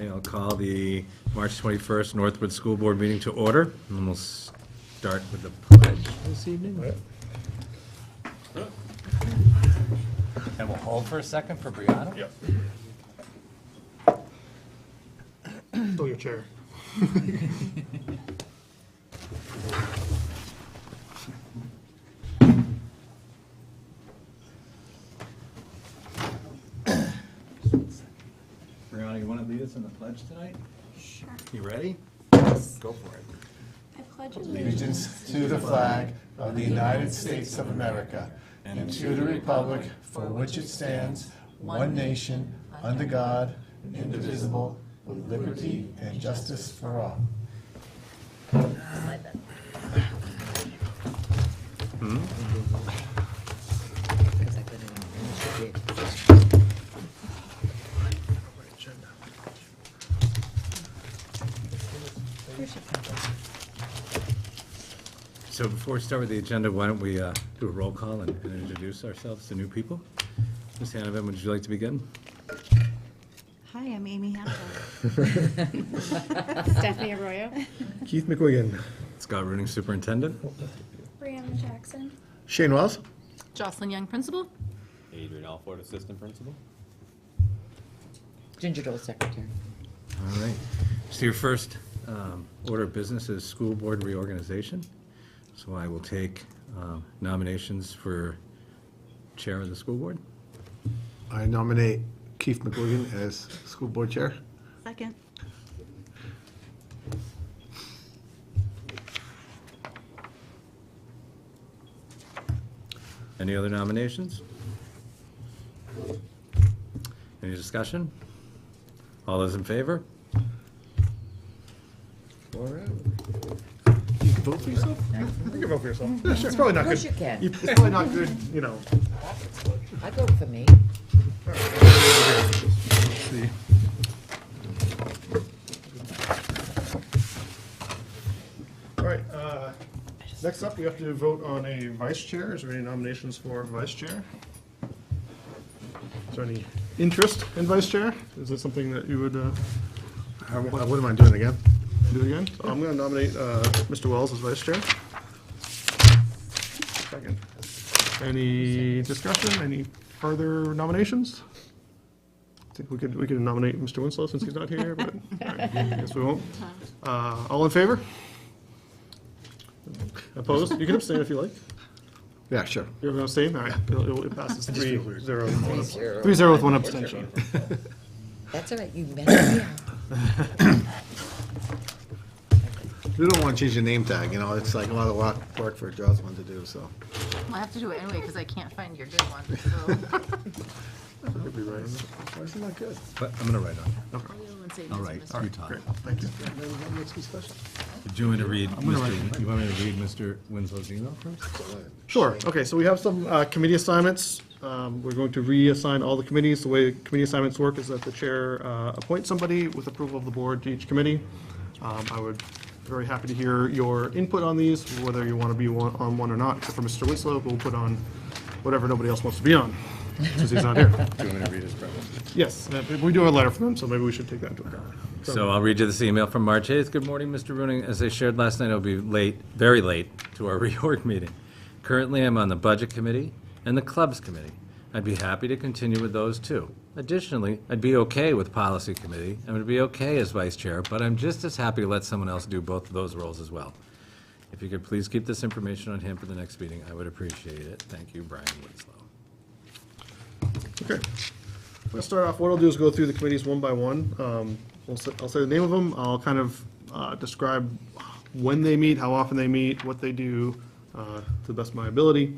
I'll call the March 21st Northwood School Board meeting to order, and we'll start with the pledge this evening. And we'll hold for a second for Brianna. Yep. Stole your chair. Brianna, you want to lead us in the pledge tonight? Sure. You ready? Yes. Go for it. I pledge Allegiance to the flag of the United States of America and to the republic for which it stands, one nation, under God, indivisible, with liberty and justice for all. So before we start with the agenda, why don't we do a roll call and introduce ourselves to new people? Ms. Hanovan, would you like to begin? Hi, I'm Amy Hanover. Stephanie Arroyo. Keith McWigan. Scott Rooney, Superintendent. Brianna Jackson. Shane Wells. Jocelyn Young, Principal. Adrian Alford, Assistant Principal. Ginger Dole, Secretary. All right. So your first order of business is school board reorganization. So I will take nominations for chair of the school board. I nominate Keith McWigan as school board chair. Second. Any other nominations? Any discussion? All those in favor? All right. You can vote for yourself? You can vote for yourself. Yeah, sure. It's probably not Of course good. you can. It's probably not good, you know. I vote for me. See. All right, next up, we have to vote on a vice chair. Is there any nominations for vice chair? Is there any interest in vice chair? Is it something that you would I wouldn't mind doing it again. do again? So I'm going to nominate Mr. Wells as vice chair. Second. Any discussion? Any further nominations? I think we could nominate Mr. Winslow since he's not here, but all right, I guess we won't. All in favor? Opposed? You can abstain if you like. Yeah, sure. You're going to abstain? All right, it passes 3-0 with one 3-0. 3-0 with one abstention. That's all right, you messed me up. We don't want to change the name tag, you know, it's like a lot of work for Jocelyn to do, so. Well, I have to do it anyway because I can't find your good one, so. Could be right. Why is it not good? But I'm going to write on it. Okay. All right, you talk. Great, thank you. Do you want me to read Mr. You want me to read Mr. Winslow's email first? Sure. Okay, so we have some committee assignments. We're going to reassign all the committees. The way committee assignments work is that the chair appoints somebody with approval of the board to each committee. I would be very happy to hear your input on these, whether you want to be on one or not, except for Mr. Winslow, who will put on whatever nobody else wants to be on, since he's not here. Do you want me to read his preface? Yes, we do have a letter from him, so maybe we should take that into account. So I'll read you this email from March 8th. Good morning, Mr. Rooney. As I shared last night, I'll be late, very late, to our reorg meeting. Currently, I'm on the Budget Committee and the Clubs Committee. I'd be happy to continue with those too. Additionally, I'd be okay with Policy Committee. I would be okay as Vice Chair, but I'm just as happy to let someone else do both of those roles as well. If you could please keep this information on hand for the next meeting, I would appreciate it. Thank you, Brian Winslow. Okay. Let's start off, what I'll do is go through the committees one by one. I'll say the name of them, I'll kind of describe when they meet, how often they meet, what they do, to the best of my ability.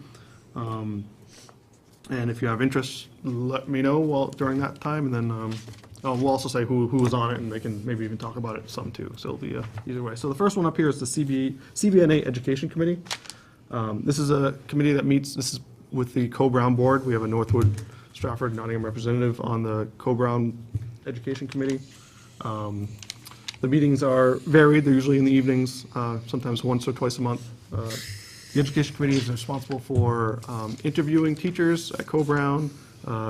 And if you have interest, let me know during that time, and then We'll also say who was on it, and they can maybe even talk about it some too, so it'll be either way. So the first one up here is the CVNA Education Committee. This is a committee that meets, this is with the Co-Brown Board. We have a Northwood, Stratford, Nottingham representative on the Co-Brown Education Committee. The meetings are varied, they're usually in the evenings, sometimes once or twice a month. The Education Committee is responsible for interviewing teachers at Co-Brown,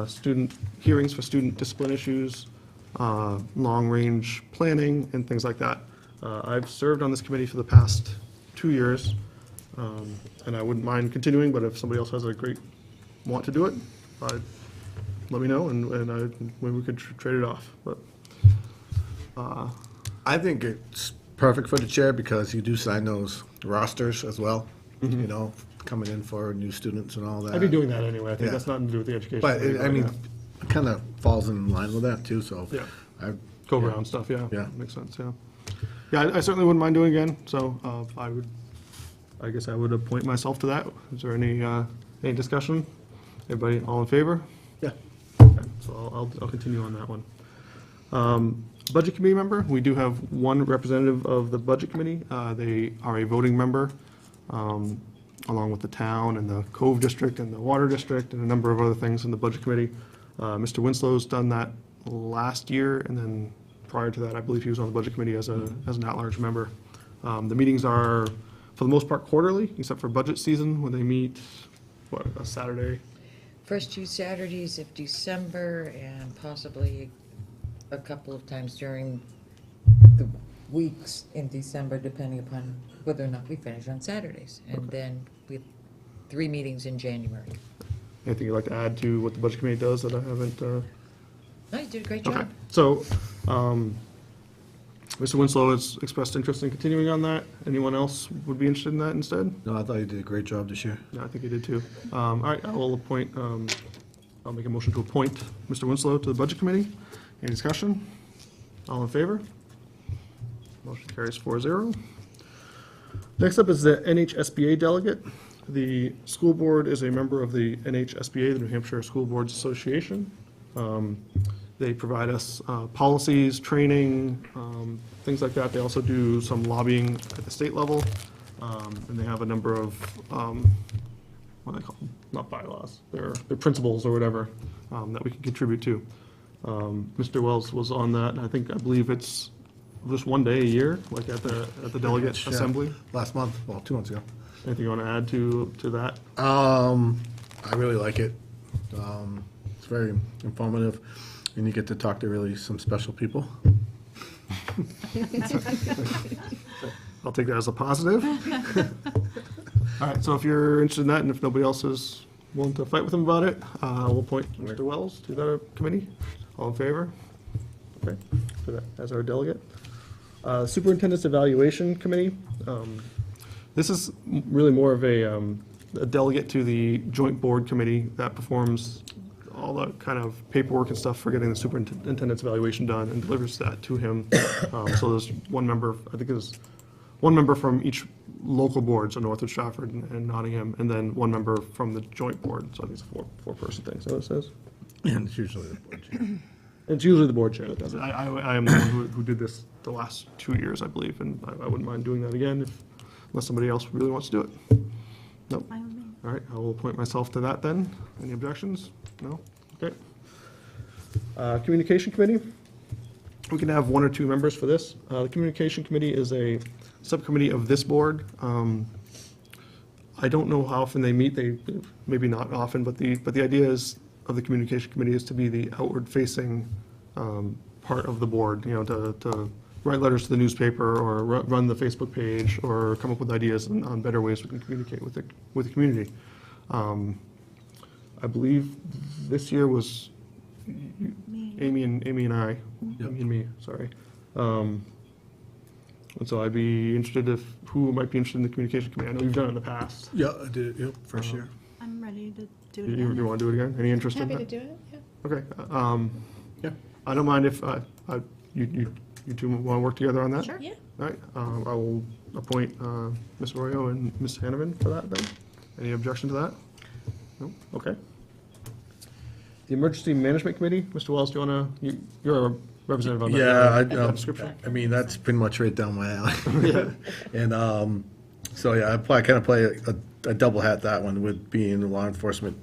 student hearings for student discipline issues, long-range planning, and things like that. I've served on this committee for the past 2 years, and I wouldn't mind continuing, but if somebody else has a great want to do it, let me know, and maybe we could trade it off, but. I think it's perfect for the chair because you do sign those rosters as well, you know, coming in for new students and all that. I'd be doing that anyway, I think Yeah. that's nothing to do with the education. But, committee, I mean, yeah. it kind of falls in line with that too, so. Yeah. I- Co-Brown stuff, yeah. Yeah. Makes sense, yeah. Yeah, I certainly wouldn't mind doing again, so I guess I would appoint myself to that. Is there any discussion? Everybody, all in favor? Yeah. Okay, so I'll continue on that one. Budget Committee member, we do have one representative of the Budget Committee. They are a voting member, along with the town and the Cove District and the Water District and a number of other things in the Budget Committee. Mr. Winslow's done that last year, and then prior to that, I believe he was on the Budget Committee as an at-large member. The meetings are, for the most part, quarterly, except for budget season, when they meet, a Saturday? First 2 Saturdays of December and possibly a couple of times during the weeks in December, depending upon whether or not we finish on Saturdays. And then we have 3 meetings in January. Anything you'd like to add to what the Budget Committee does that I haven't? No, you did a great Okay, job. so, Mr. Winslow has expressed interest in continuing on that. Anyone else would be interested in that instead? No, I thought you did a great job this year. No, I think he did too. All right, I will appoint, I'll make a motion to appoint Mr. Winslow to the Budget Committee. Any discussion? All in favor? Motion carries 4-0. Next up is the NHSBA delegate. The school board is a member of the NHSBA, the New Hampshire School Boards Association. They provide us policies, training, things like that. They also do some lobbying at the state level, and they have a number of, what do they call them? Not bylaws, they're principles or whatever that we can contribute to. Mr. Wells was on that, and I believe it's just one day a year, like at the delegate Yeah. assembly. Last month, well, 2 months ago. Anything you want to add to that? I really like it. It's very informative, and you get to talk to really some special people. I'll take that as a positive. All right, so if you're interested in that, and if nobody else is willing to fight with him about it, we'll appoint Mr. Wells to that committee. All in favor? Okay, for that as our delegate. Superintendent's Evaluation Committee. This is really more of a delegate to the joint board committee that performs all the kind of paperwork and stuff for getting the superintendent's evaluation done and delivers that to him. So there's one member, I think there's one member from each local board, so Northwood, Stratford, and Nottingham, and then one member from the joint board. So I think it's a four-person thing, so it says. And it's usually the board chair. It's usually the board chair that does it. I am the one who did this the last 2 years, I believe, and I wouldn't mind doing that again unless somebody else really wants to do it. Nope. Fine with me. All right, I will appoint myself to that then. Any objections? No? Okay. Communication Committee. We can have 1 or 2 members for this. The Communication Committee is a subcommittee of this board. I don't know how often they meet. They, maybe not often, but the idea is, of the Communication Committee, is to be the outward-facing part of the board, you know, to write letters to the newspaper or run the Facebook page or come up with ideas on better ways we can communicate with the community. I believe this year was Amy and I, Amy and me, sorry. And so I'd be interested who might be interested in the Communication Committee. I know you've done it in the past. Yeah, I did it, yep, first year. I'm ready to do it You again. want to do it again? Any interest in Happy that? to do it, yeah. Okay. Yeah. I don't mind if you two want to work together on that? Sure. Yeah. All right, I will appoint Ms. Arroyo and Ms. Hanneman for that then. Any objection to that? No? Okay. The Emergency Management Committee, Mr. Wells, do you want to, you're a representative on that. Yeah, Job description? I mean, that's pretty much right down my alley. And, so, yeah, I kind of play a double hat, that one, with being in law enforcement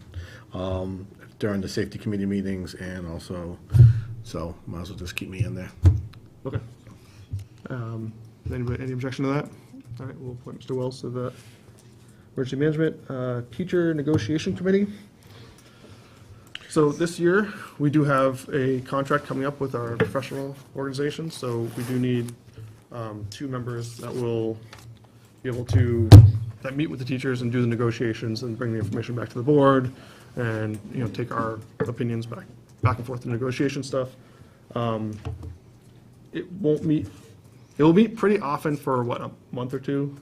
during the safety committee meetings, and also, so might as well just keep me in there. Okay. Anybody, any objection to that? All right, we'll appoint Mr. Wells to the Emergency Management. Teacher Negotiation Committee. So this year, we do have a contract coming up with our professional organization, so we do need 2 members that will be able to, that meet with the teachers and do the negotiations and bring the information back to the board, and, you know, take our opinions back and forth in negotiation stuff. It won't meet, it will meet pretty often for, what, a month or two?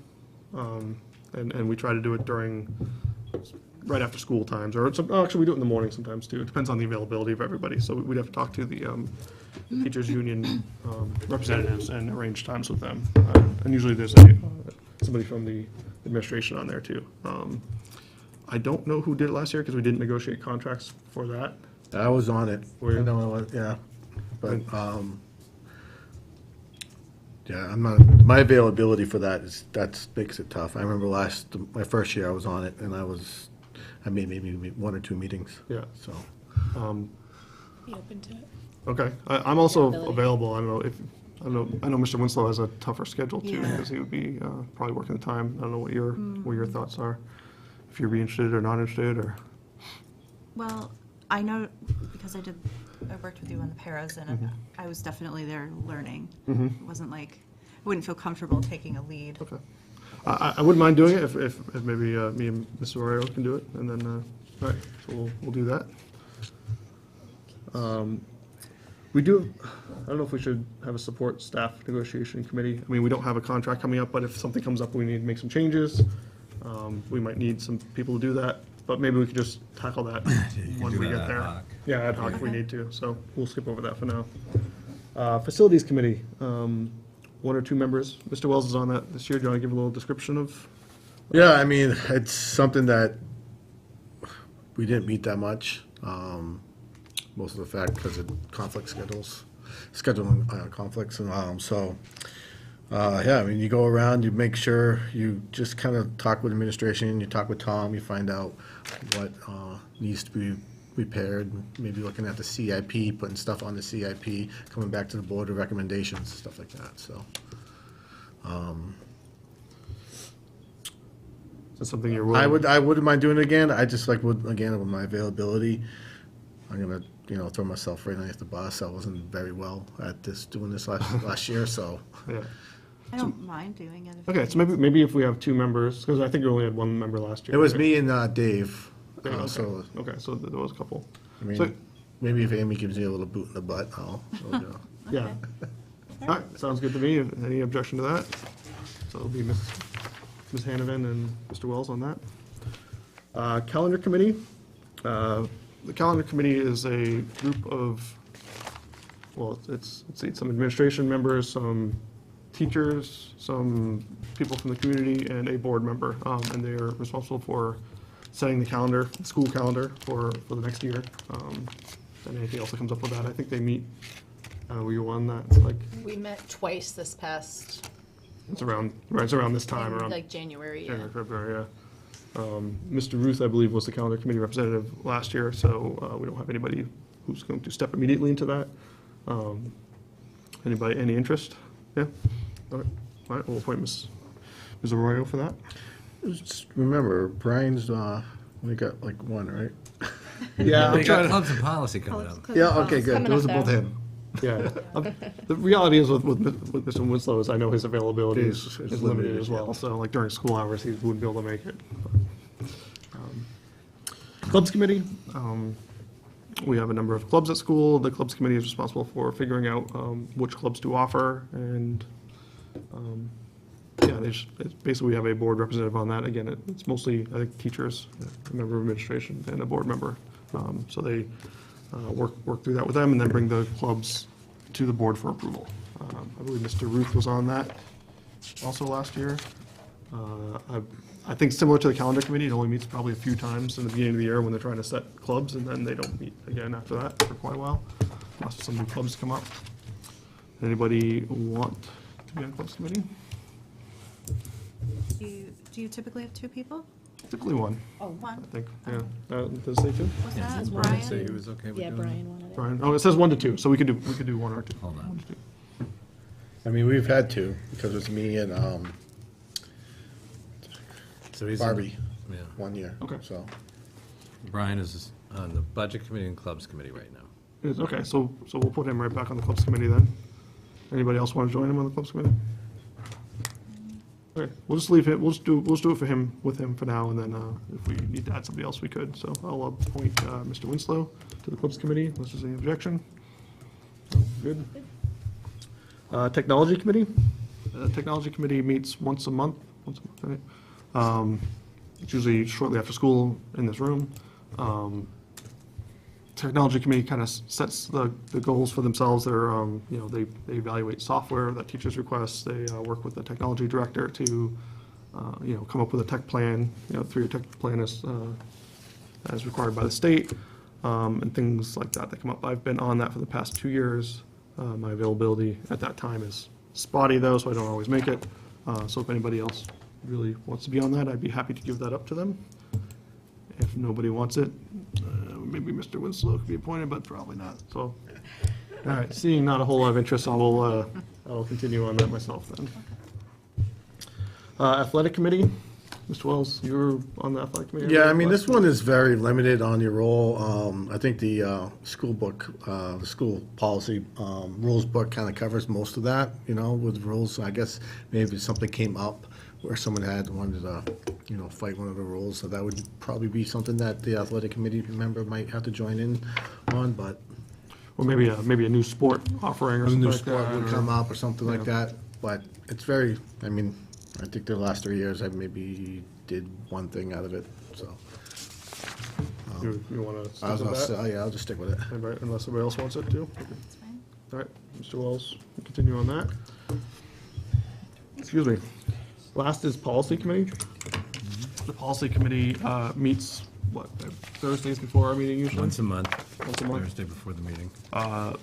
And we try to do it during, right after school times, or actually, we do it in the morning sometimes, too. It depends on the availability of everybody, so we'd have to talk to the teachers' union representatives and arrange times with them. And usually there's somebody from the administration on there, too. I don't know who did it last year, because we didn't negotiate contracts for that. I was on it. Were you? I know, yeah, but, yeah, I'm not, my availability for that makes it tough. I remember my first year I was on it, and I made maybe 1 or 2 meetings. Yeah. So, Be open to it. Okay, I'm also available. I know Mr. Winslow has a tougher schedule too, Yeah. because he would be probably working the time. I don't know what your thoughts are, if you'd be interested or not interested, or. Well, I know because I worked with you on the paras, and I was definitely there learning. It wasn't like, I wouldn't feel comfortable taking a lead. Okay. I wouldn't mind doing it if maybe me and Mr. Arroyo can do it, and then, all right, so we'll do that. We do, I don't know if we should have a support staff negotiation committee. I mean, we don't have a contract coming up, but if something comes up, we need to make some changes. We might need some people to do that, but maybe we could just tackle that when do we that get ad there. hoc. Yeah, ad hoc if we need to, so we'll skip over that for now. Facilities committee, 1 or 2 members. Mr. Wells is on that this year. Do you want to give a little description of? yeah, I mean, it's something that we didn't meet that much. Most of the fact because of scheduling conflicts, and yeah, I mean, you go around, you make sure you just kind of talk with administration, you talk with Tom, you find out what needs to be repaired, maybe looking at the CIP, putting stuff on the CIP, coming back to the board with recommendations, stuff like that. So, Is that something you're willing? I wouldn't mind doing it again. I just with my availability, I'm gonna throw myself right underneath the bus. I wasn't very well at doing this last year, so. Yeah. I don't mind doing it. Okay, so maybe if we have 2 members, because I think we only had 1 member last year. It was right? me and Dave. Okay. So, Okay, so there was a couple. I mean, So- maybe if Amy gives me a little boot in the butt, I'll go. Yeah. All right, sounds good to me. Any objection to that? So it'll be Ms. Hanovan and Mr. Wells on that. Calendar committee. The calendar committee is a group of, well, it's some administration members, some teachers, some people from the community, and a board member. And they are responsible for setting the calendar, the school calendar for the next year. And anything else that comes up with that. I think they meet, were you on that? It's like, We met twice this past, it's around this time, around like January, yeah. January, February, yeah. Mr. Ruth, I believe, was the calendar committee representative last year, so we don't have anybody who's going to step immediately into that. Anybody, any interest? Yeah? All right, we'll appoint Ms. Arroyo for that. Just remember, Brian's only got like 1, right? Yeah, They got clubs and policy coming up. Yeah, okay, good. Coming Those up are both there. him. Yeah. The reality is with Mr. Winslow is I know his availability Is is limited limited, as well. yeah. So like during school hours, he wouldn't be able to make it. Clubs committee, we have a number of clubs at school. The clubs committee is responsible for figuring out which clubs to offer, and yeah, basically we have a board representative on that. Again, it's mostly, I think, teachers, a member of administration, and a board member. So they work through that with them and then bring the clubs to the board for approval. I believe Mr. Ruth was on that also last year. I think similar to the calendar committee, it only meets probably a few times in the beginning of the year when they're trying to set clubs, and then they don't meet again after that for quite a while, unless some new clubs come up. Anybody want to be on clubs committee? Do you typically have 2 people? Typically one, Oh, one. I think, yeah. Does it say two? Was that says Brian said Brian? he was okay with Yeah, doing it. Brian wanted it. Brian, oh, it says 1 to 2, so we could do 1 or 2. Hold on. 1 to 2. I mean, we've had two, because it was me and So he's Barbie Yeah. 1 year. Okay. So, Brian is on the budget committee and clubs committee right now. Okay, so we'll put him right back on the clubs committee then. Anybody else want to join him on the clubs committee? Okay, we'll just leave it, we'll just do it for him, with him for now, and then if we need to add somebody else, we could. So I'll appoint Mr. Winslow to the clubs committee, unless there's any objection. Good. Technology committee? Technology committee meets once a month, right? It's usually shortly after school in this room. Technology committee kind of sets the goals for themselves. They're, they evaluate software that teachers request. They work with the technology director to, come up with a tech plan, 3-year tech plan as required by the state, and things like that that come up. I've been on that for the past 2 years. My availability at that time is spotty though, so I don't always make it. So if anybody else really wants to be on that, I'd be happy to give that up to them. If nobody wants it, maybe Mr. Winslow could be appointed, but probably not, so. All right, seeing not a whole lot of interest, I'll continue on that myself then. Athletic committee, Mr. Wells, you're on the athletic committee? yeah, I mean, this one is very limited on your role. I think the school book, the school policy rules book kind of covers most of that, with rules. I guess maybe something came up where someone wanted to, fight one of the rules, so that would probably be something that the athletic committee member might have to join in on, but Or maybe a new sport offering or a something new like sport that. would or- come up or something like that, but it's very, I mean, I think the last 3 years I maybe did one thing out of it, so. You want to stick I'll with that? yeah, I'll just stick with it. Anybody- Unless somebody else wants it too? Okay. That's fine. All right, Mr. Wells, we'll continue on that. Excuse me. Last is policy committee. The policy committee meets, Thursdays before our meeting usually? Once a month. Once a month. Thursday before the meeting.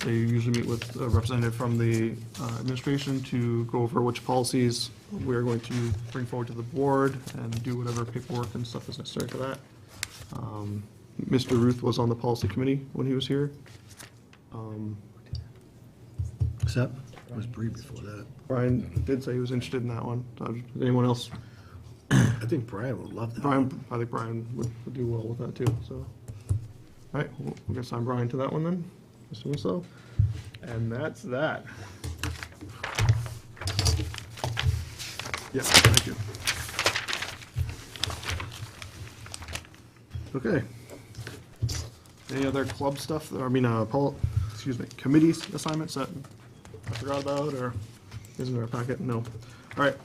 They usually meet with a representative from the administration to go over which policies we're going to bring forward to the board and do whatever paperwork and stuff is necessary for that. Mr. Ruth was on the policy committee when he was here. Except, it was Bree before that. Brian did say he was interested in that one. Anyone else? I think Brian would love that. Brian, I think Brian would do well with that too, so. All right, we'll get assign Brian to that one then, Mr. Winslow. And that's that. Yes, thank you. Okay. Any other club stuff, committee assignments that I forgot about or isn't in our packet? No. All right,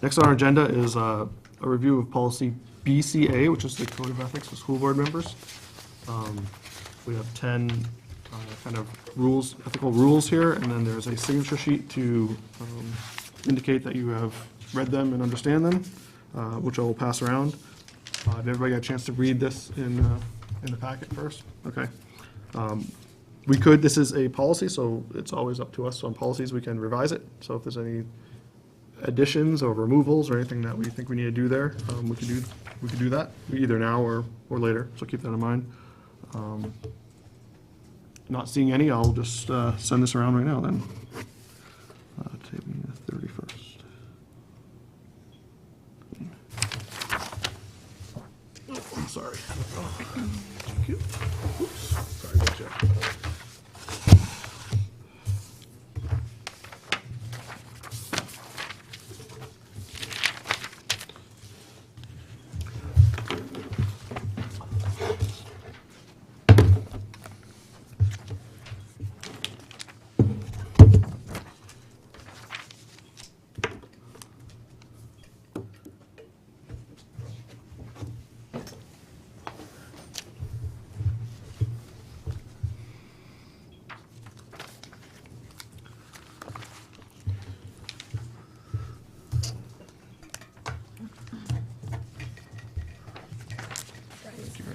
next on our agenda is a review of policy BCA, which is the Code of Ethics for School Board Members. We have 10 kind of rules, ethical rules here, and then there's a signature sheet to indicate that you have read them and understand them, which I will pass around. Did everybody get a chance to read this in the packet first? Okay. This is a policy, so it's always up to us. So on policies, we can revise it. So if there's any additions or removals or anything that we think we need to do there, we could do that either now or later. So keep that in mind. Not seeing any, I'll just send this around right now then. Taping the 31st. Oh, I'm sorry. Thank you. Oops. Sorry about that.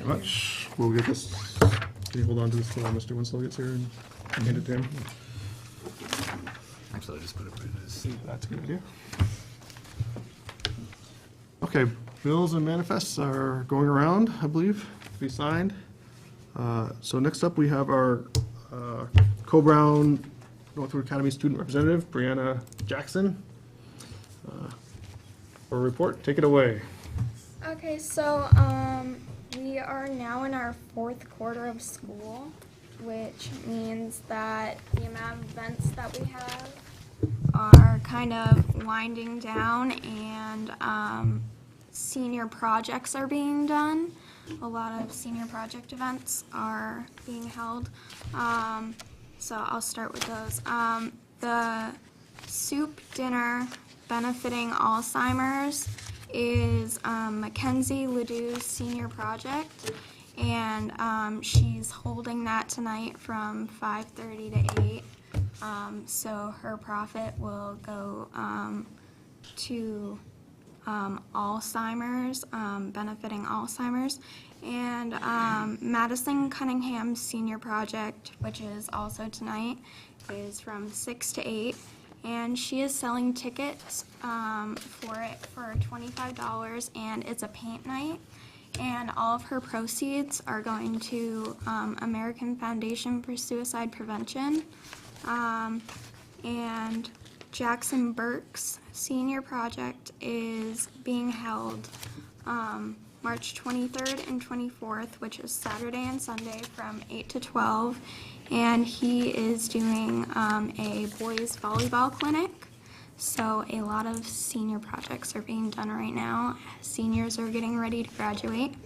much. We'll get this, can you hold on to this till Mr. Winslow gets here and hand it to him? Actually, I'll just put it right in his seat. That's a good idea. Okay, bills and manifests are going around, I believe, to be signed. So next up, we have our Co-Brown Northwood Academy student representative, Brianna Jackson. For a report, take it away. Okay, so we are now in our fourth quarter of school, which means that the amount of events that we have are kind of winding down, and senior projects are being done. A lot of senior project events are being held. So I'll start with those. The soup dinner benefiting Alzheimer's is Mackenzie Ledoux's senior project, and she's holding that tonight from 5:30 to 8. So her profit will go to Alzheimer's, benefiting Alzheimer's. And Madison Cunningham's senior project, which is also tonight, is from 6 to 8. And she is selling tickets for it for $25, and it's a paint night. And all of her proceeds are going to American Foundation for Suicide Prevention. And Jackson Burke's senior project is being held March 23rd and 24th, which is Saturday and Sunday from 8 to 12. And he is doing a boys volleyball clinic. So a lot of senior projects are being done right now. Seniors are getting ready to graduate.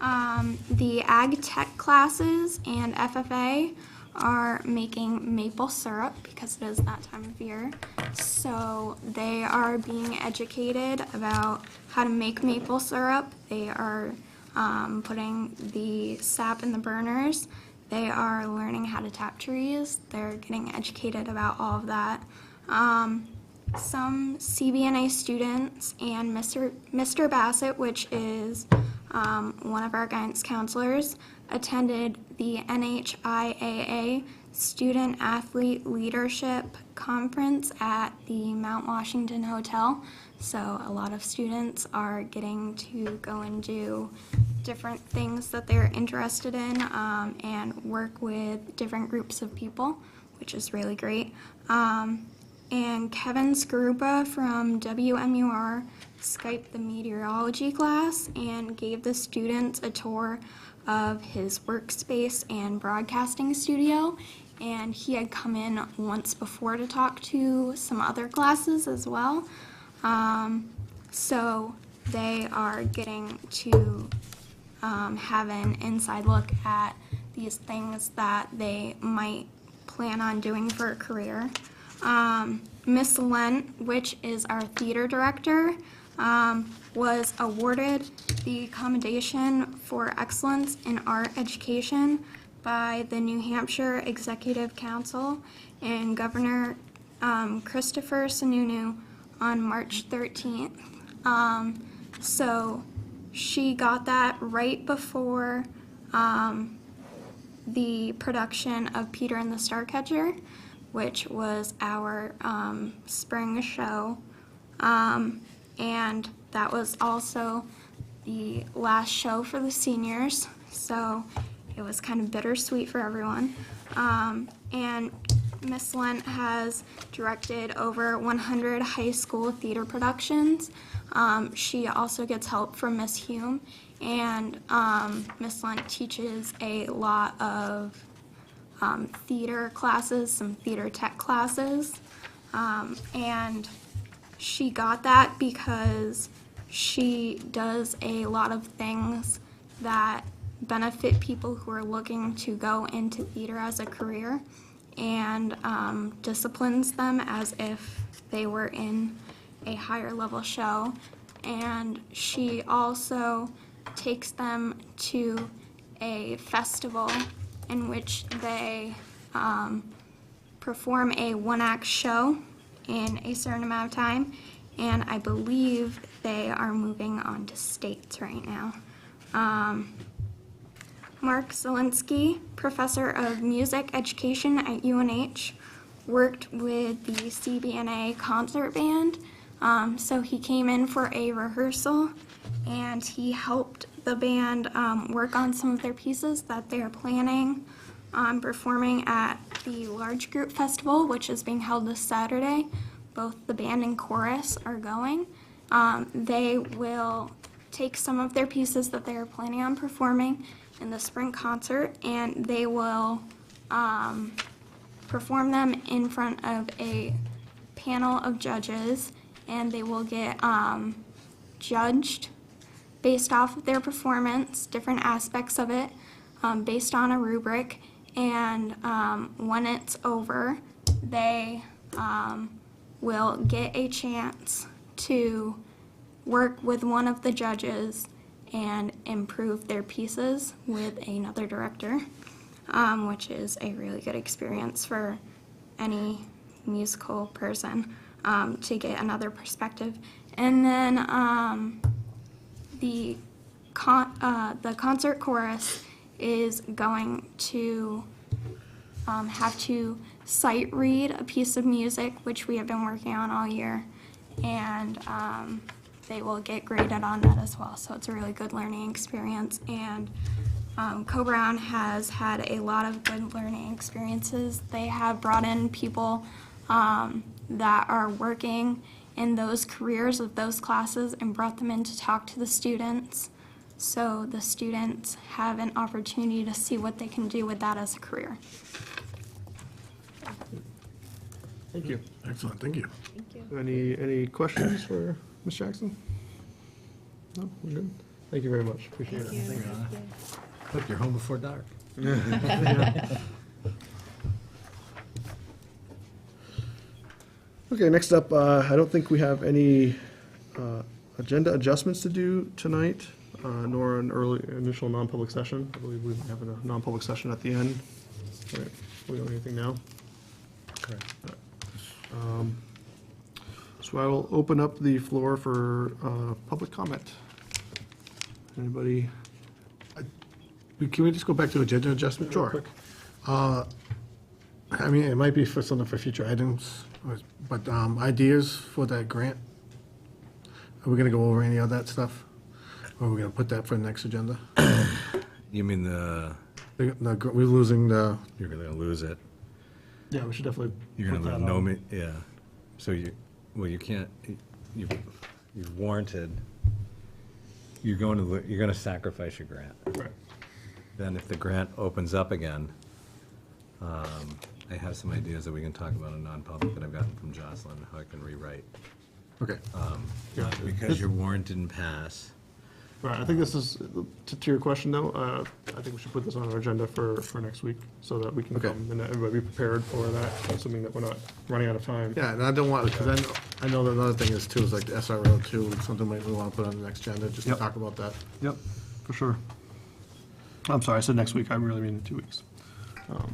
The ag tech classes and FFA are making maple syrup because it is that time of year. So they are being educated about how to make maple syrup. They are putting the sap in the burners. They are learning how to tap trees. They're getting educated about all of that. Some CBNA students and Mr. Bassett, which is one of our guidance counselors, attended the NHIAA Student Athlete Leadership Conference at the Mount Washington Hotel. So a lot of students are getting to go and do different things that they're interested in and work with different groups of people, which is really great. And Kevin Skarupa from WMUR Skyped the meteorology class and gave the students a tour of his workspace and broadcasting studio. And he had come in once before to talk to some other classes as well. So they are getting to have an inside look at these things that they might plan on doing for a career. Miss Lent, which is our theater director, was awarded the Commendation for Excellence in Art Education by the New Hampshire Executive Council and Governor Christopher Sununu on March 13th. So she got that right before the production of Peter and the Starcatcher, which was our spring show. And that was also the last show for the seniors, so it was kind of bittersweet for everyone. And Miss Lent has directed over 100 high school theater productions. She also gets help from Miss Hume, and Miss Lent teaches a lot of theater classes, some theater tech classes, and she got that because she does a lot of things that benefit people who are looking to go into theater as a career, and disciplines them as if they were in a higher level show. And she also takes them to a festival in which they perform a one-act show in a certain amount of time, and I believe they are moving on to states right now. Mark Zielinski, professor of music education at UNH, worked with the CBNA concert band. So he came in for a rehearsal and he helped the band work on some of their pieces that they're planning on performing at the Large Group Festival, which is being held this Saturday. Both the band and chorus are going. They will take some of their pieces that they are planning on performing in the spring concert, and they will perform them in front of a panel of judges, and they will get judged based off of their performance, different aspects of it, based on a rubric. And when it's over, they will get a chance to work with one of the judges and improve their pieces with another director, which is a really good experience for any musical person to get another perspective. And then the concert chorus is going to have to sight read a piece of music, which we have been working on all year, and they will get graded on that as well. So it's a really good learning experience, and Co-Brown has had a lot of good learning experiences. They have brought in people that are working in those careers of those classes and brought them in to talk to the students, so the students have an opportunity to see what they can do with that as a career. Thank you. Excellent, thank you. Any questions for Ms. Jackson? No, we're good. Thank you very much. Appreciate it. Hope you're home before dark. Okay, next up, I don't think we have any agenda adjustments to do tonight, nor an initial non-public session. I believe we have a non-public session at the end. Right, we don't have anything now. Correct. So I will open up the floor for public comment. Anybody? Can we just go back to agenda adjustment? Sure. Quick? I mean, it might be for something for future items, but ideas for that grant? Are we gonna go over any of that stuff? Or are we gonna put that for the next agenda? You mean We're losing the, you're gonna lose it? Yeah, we should definitely. You're put gonna that know on. me, yeah. So you can't, you've warranted, you're gonna sacrifice your grant. Right. Then if the grant opens up again, I have some ideas that we can talk about in non-public that I've gotten from Jocelyn, how I can rewrite. okay. Because your warrant didn't pass. Right, I think this is, to your question though, I think we should put this on our agenda for next week, so that we can Okay. come and everybody be prepared for that, assuming that we're not running out of time. Yeah, and I don't want, because I know that another thing is too, is like the SRO too, something maybe we want to put on the next agenda, just to Yep. talk about that. Yep, for sure. I'm sorry, I said next week, I really mean in 2 weeks. Our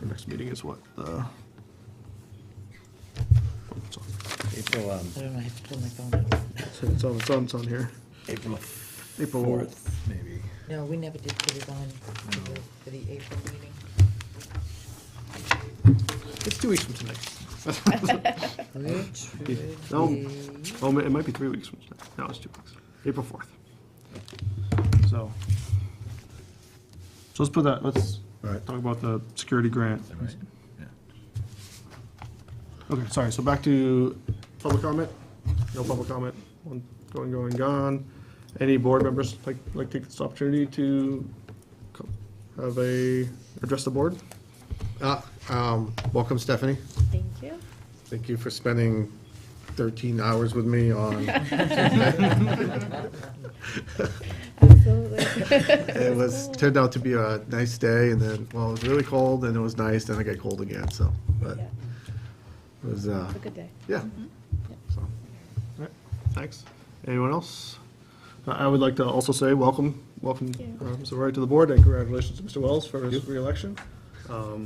next meeting is what, April, I don't know, I have to pull my phone out. it's on here. April April 4th, maybe. No, we never did put it on for the April meeting. It's 2 weeks from tonight. Which would No. be, Oh, it might be 3 weeks from tonight. No, it's 2 weeks. April 4th. So let's put that, let's Right. talk about the security grant. Right? Yeah. Okay, sorry, so back to public comment? No public comment? One going, gone. Any board members like take this opportunity to have address the board? Welcome, Stephanie. Thank you. Thank you for spending 13 hours with me on, Absolutely. it turned out to be a nice day, and then, well, it was really cold, and it was nice, then it got cold again, so, but Yeah, it was, it's a good day. yeah. So, All right, thanks. Anyone else? I would like to also say welcome, you. Mr. Wright to the board, and congratulations to Mr. Wells for his reelection. I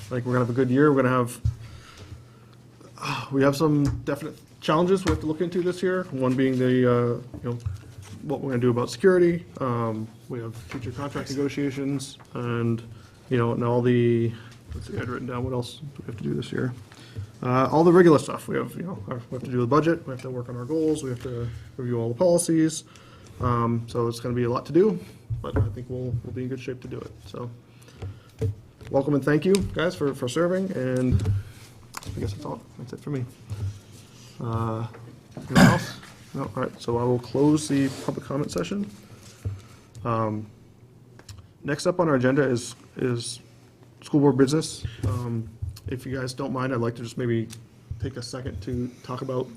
think we're gonna have a good year. We're gonna have, we have some definite challenges we have to look into this year. One being the, what we're gonna do about security. we have teacher contract negotiations, and, and all the, let's see, I had written down what else do we have to do this year. All the regular stuff, we have, we have to do the budget, we have to work on our goals, we have to review all the policies. So it's gonna be a lot to do, but I think we'll be in good shape to do it, so. Welcome and thank you, guys, for serving, and I guess that's it for me. Anyone else? No, all right, so I will close the public comment session. Next up on our agenda is school board business. If you guys don't mind, I'd like to just maybe take a second to talk about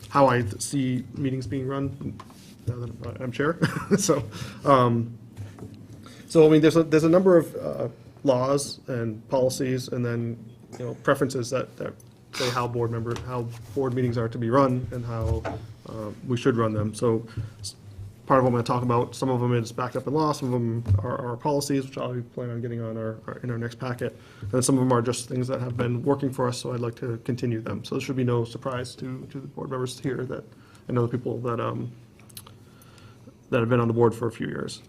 how I see meetings being run now that I'm chair. So I mean, there's a number of laws and policies, and then preferences that say how board meetings are to be run and how we should run them. So part of what I'm going to talk about, some of them is backed up in law, some of them are our policies, which I'll be planning on getting on in our next packet, and then some of them are just things that have been working for us, so I'd like to continue them. So there should be no surprise to the board members here that and other people that have been on the board for a few years.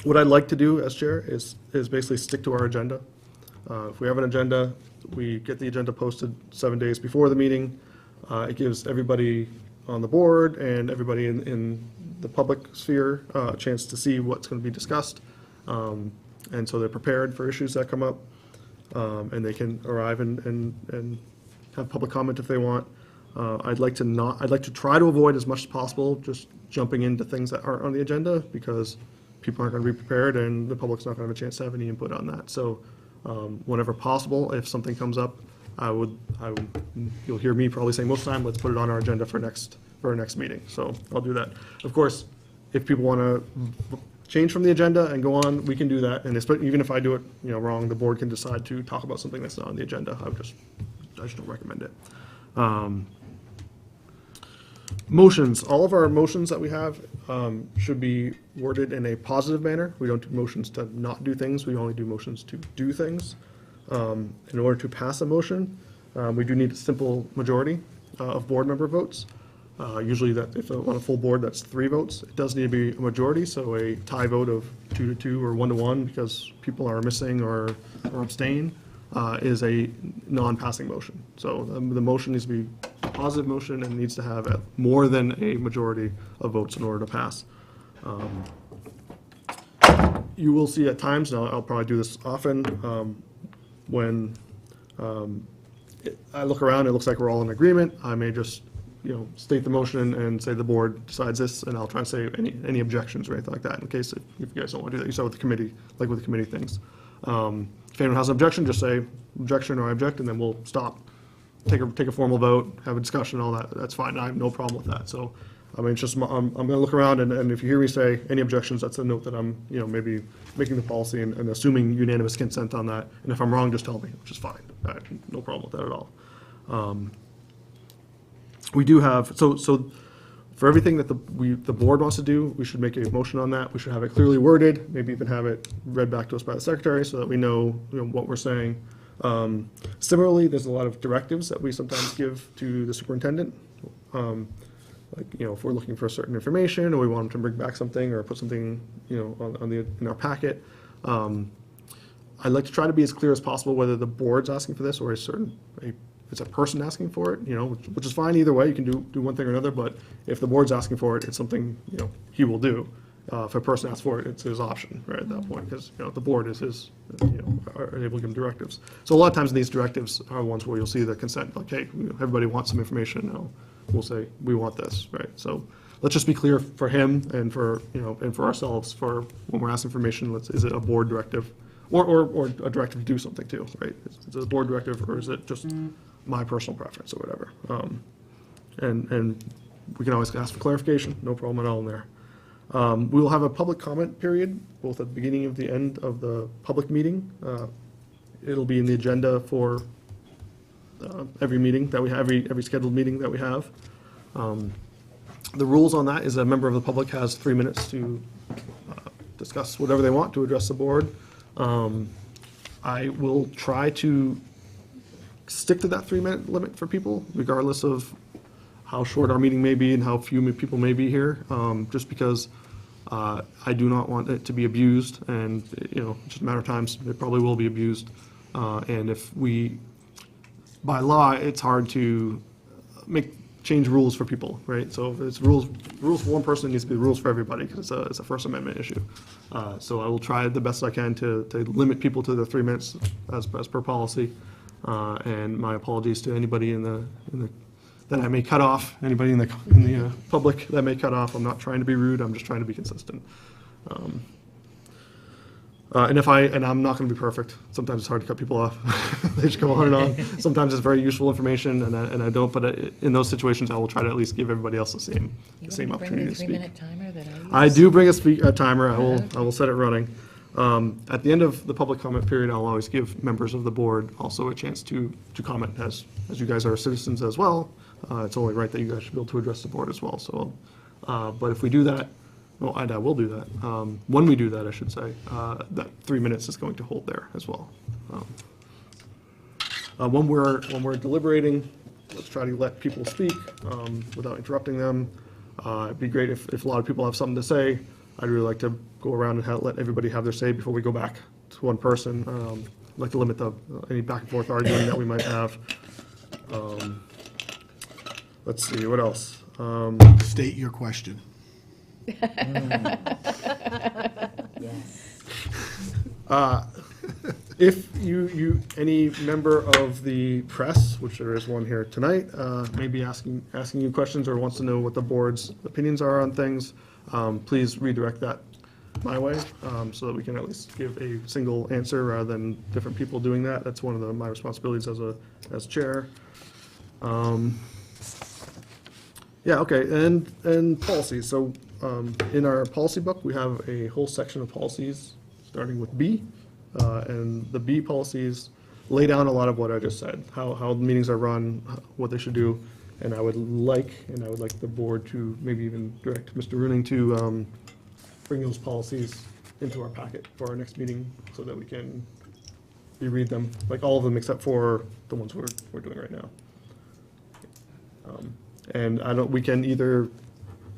What I'd like to do as chair is basically stick to our agenda. If we have an agenda, we get the agenda posted 7 days before the meeting. It gives everybody on the board and everybody in the public sphere a chance to see what's going to be discussed. And so they're prepared for issues that come up, and they can arrive and have public comment if they want. I'd like to try to avoid as much as possible just jumping into things that aren't on the agenda, because people aren't going to be prepared and the public's not going to have a chance to have any input on that. So whenever possible, if something comes up, you'll hear me probably saying most of the time, let's put it on our agenda for our next meeting. So I'll do that. Of course, if people want to change from the agenda and go on, we can do that. And even if I do it, wrong, the board can decide to talk about something that's not on the agenda. I just don't recommend it. Motions, all of our motions that we have should be worded in a positive manner. We don't do motions to not do things, we only do motions to do things. In order to pass a motion, we do need a simple majority of board member votes. Usually that if on a full board, that's 3 votes. It does need to be a majority, so a tie vote of 2-2 or 1-1 because people are missing or abstain is a non-passing motion. So the motion needs to be a positive motion and needs to have more than a majority of votes in order to pass. You will see at times, and I'll probably do this often, when I look around, it looks like we're all in agreement. I may just state the motion and say the board decides this, and I'll try and say any objections or anything like that in case if you guys don't want to do that. You saw with the committee, like with the committee things. If anyone has an objection, just say objection or I object, and then we'll stop, take a formal vote, have a discussion, all that. That's fine. I have no problem with that. So, I mean, it's just I'm going to look around, and if you hear me say any objections, that's a note that I'm maybe making the policy and assuming unanimous consent on that. And if I'm wrong, just tell me, which is fine. I have no problem with that at all. We do have so for everything that the board wants to do, we should make a motion on that. We should have it clearly worded, maybe even have it read back to us by the secretary so that we know, what we're saying. Similarly, there's a lot of directives that we sometimes give to the superintendent. Like, if we're looking for certain information or we want them to bring back something or put something, in our packet. I'd like to try to be as clear as possible whether the board's asking for this or it's a person asking for it, which is fine either way. You can do one thing or another, but if the board's asking for it, it's something, he will do. If a person asks for it, it's his option, right, at that point, because, the board is his, are able to give him directives. So a lot of times these directives are ones where you'll see the consent, like, hey, everybody wants some information, now we'll say, we want this, right? So let's just be clear for him and for, and for ourselves, for when we're asking information, is it a board directive? Or a directive to do something too, right? Is it a board directive or is it just my personal preference or whatever? And we can always ask for clarification, no problem at all in there. We will have a public comment period, both at the beginning and the end of the public meeting. It'll be in the agenda for every meeting that we have, every scheduled meeting that we have. The rules on that is a member of the public has 3 minutes to discuss whatever they want to address the board. I will try to stick to that 3-minute limit for people, regardless of how short our meeting may be and how few people may be here, just because I do not want it to be abused, and, just a matter of time, it probably will be abused. And if we, by law, it's hard to change rules for people, right? So if it's rules for one person, it needs to be rules for everybody, because it's a First Amendment issue. So I will try the best I can to limit people to the 3 minutes as per policy. And my apologies to anybody that I may cut off, anybody in the public that may cut off. I'm not trying to be rude, I'm just trying to be consistent. And I'm not going to be perfect. Sometimes it's hard to cut people off. They just go on and on. Sometimes it's very useful information, and I don't. But in those situations, I will try to at least give everybody else the same opportunity to speak. Bring the 3-minute timer that I use? I do bring a timer. I will set it running. At the end of the public comment period, I'll always give members of the board also a chance to comment, as you guys are citizens as well. It's only right that you guys should be able to address the board as well. So, but if we do that. Well, I will do that. When we do that, I should say, that 3 minutes is going to hold there as well. When we're deliberating, let's try to let people speak without interrupting them. It'd be great if a lot of people have something to say. I'd really like to go around and let everybody have their say before we go back to one person. I'd like to limit any back and forth arguing that we might have. Let's see, what else? State your question. If any member of the press, which there is one here tonight, may be asking you questions or wants to know what the board's opinions are on things, please redirect that my way, so that we can at least give a single answer rather than different people doing that. That's one of my responsibilities as chair. Yeah, okay, and policies. So in our policy book, we have a whole section of policies, starting with B, and the B policies lay down a lot of what I just said, how meetings are run, what they should do, and I would like the board to maybe even direct Mr. Runing to bring those policies into our packet for our next meeting, so that we can reread them, like all of them except for the ones we're doing right now. And we can either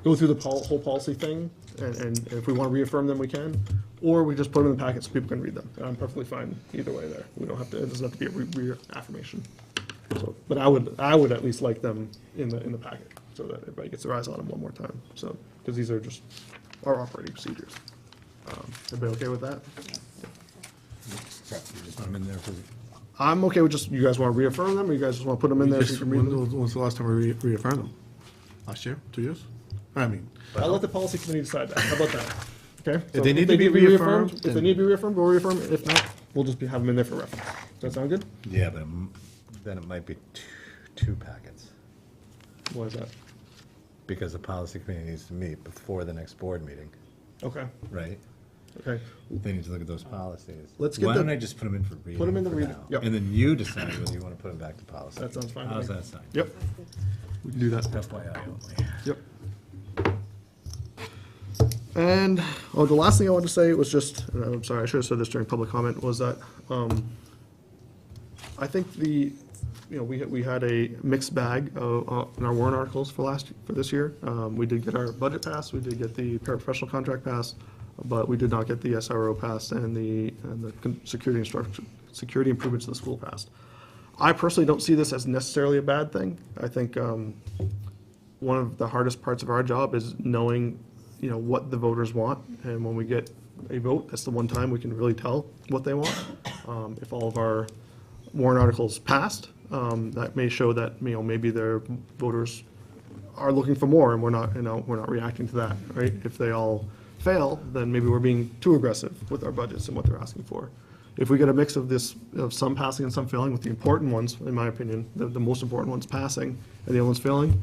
go through the whole policy thing, and if we want to reaffirm them, we can, or we just put them in the packet so people can read them. And I'm perfectly fine either way there. We don't have to, it doesn't have to be a reaffirmation. So, but I would at least like them in the packet, so that everybody gets their eyes on them one more time. So, because these are just our operating procedures. Everybody okay with that? I'm okay with just, you guys want to reaffirm them, or you guys just want to put them in there so you can read them? When's the last time we reaffirmed them? Last year? 2 years? I mean, I'll let the policy committee decide that. How about that? Okay? So If they need to be reaffirmed, if they need to be reaffirmed, we'll reaffirm it. If not, we'll just have them in there for reference. Does that sound good? Yeah, but then it might be two packets, Why is that? because the policy committee needs to meet before the next board meeting, Okay, right? okay. They need to look at those policies. Let's get Why the- don't I just put them in for reading? Put them in the for reading, now? yep. And then you decide whether you want to put them back to policy. That sounds fine with How's me. that sound? Yep. We can do that. FYI only. Yep. And, the last thing I wanted to say was just, and I'm sorry, I should have said this during public comment, was that, I think we had a mixed bag in our warrant articles for this year. We did get our budget passed, we did get the paraprofessional contract passed, but we did not get the SRO passed and the security improvements to the school passed. I personally don't see this as necessarily a bad thing. I think one of the hardest parts of our job is knowing, what the voters want, and when we get a vote, that's the one time we can really tell what they want. If all of our warrant articles passed, that may show that, maybe their voters are looking for more, and we're not reacting to that, right? If they all fail, then maybe we're being too aggressive with our budgets and what they're asking for. If we get a mix of some passing and some failing, with the important ones, in my opinion, the most important ones passing and the other ones failing,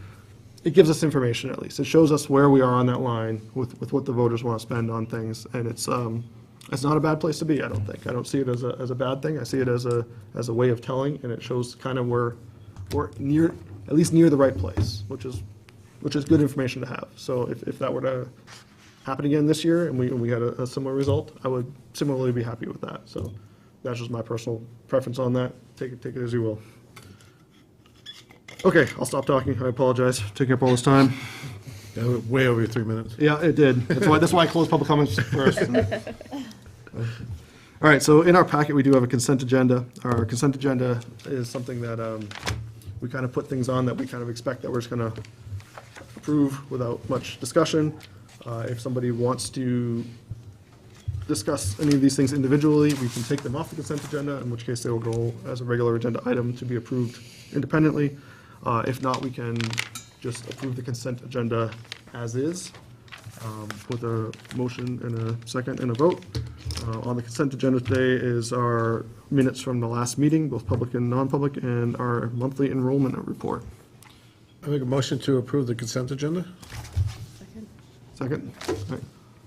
it gives us information at least. It shows us where we are on that line with what the voters want to spend on things, and it's not a bad place to be, I don't think. I don't see it as a bad thing. I see it as a way of telling, and it shows kind of we're near, at least near the right place, which is good information to have. So if that were to happen again this year and we had a similar result, I would similarly be happy with that. So that's just my personal preference on that. Take it as you will. Okay, I'll stop talking. I apologize for taking up all this time. Yeah, way over your 3 minutes. Yeah, it did. That's why I closed public comments first. All right, so in our packet, we do have a consent agenda. Our consent agenda is something that we kind of put things on that we kind of expect that we're just going to approve without much discussion. If somebody wants to discuss any of these things individually, we can take them off the consent agenda, in which case they will go as a regular agenda item to be approved independently. If not, we can just approve the consent agenda as is, with a motion and a second and a vote. On the consent agenda today is our minutes from the last meeting, both public and non-public, and our monthly enrollment report. I make a motion to approve the consent agenda? Second?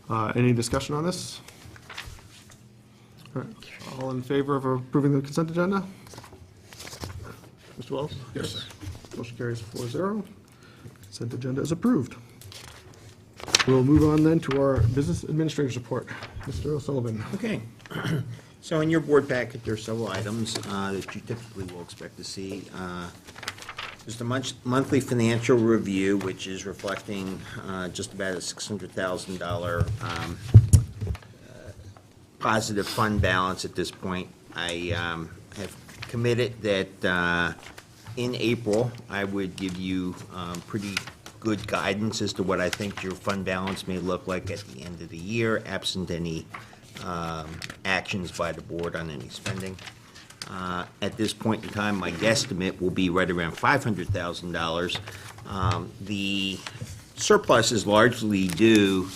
All right. Any discussion on this? All right. All in favor of approving the consent agenda? Mr. Wells? Yes, sir. Motion carries 4-0. Consent agenda is approved. We'll move on then to our business administrator's report. Mr. O'Sullivan. Okay. So in your board packet, there are several items that you typically will expect to see. There's the monthly financial review, which is reflecting just about a $600,000 positive fund balance at this point. I have committed that in April, I would give you pretty good guidance as to what I think your fund balance may look like at the end of the year, absent any actions by the board on any spending. At this point in time, my guesstimate will be right around $500,000. The surplus is largely due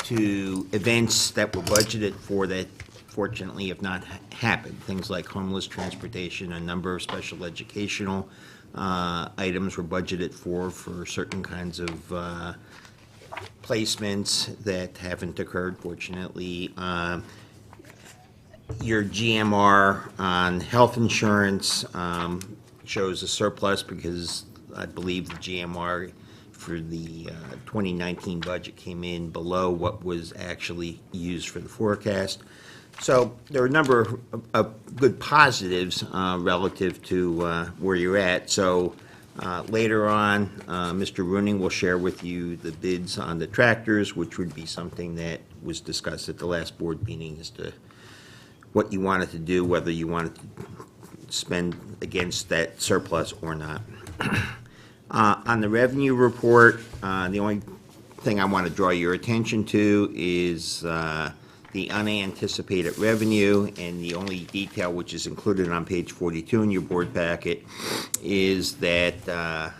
to events that were budgeted for that fortunately have not happened. Things like homeless transportation, a number of special educational items were budgeted for certain kinds of placements that haven't occurred, fortunately. Your GMR on health insurance shows a surplus because I believe the GMR for the 2019 budget came in below what was actually used for the forecast. So there are a number of good positives relative to where you're at. So later on, Mr. Rooney will share with you the bids on the tractors, which would be something that was discussed at the last board meeting as to what you wanted to do, whether you wanted to spend against that surplus or not. On the revenue report, the only thing I want to draw your attention to is the unanticipated revenue, and the only detail which is included on page 42 in your board packet is that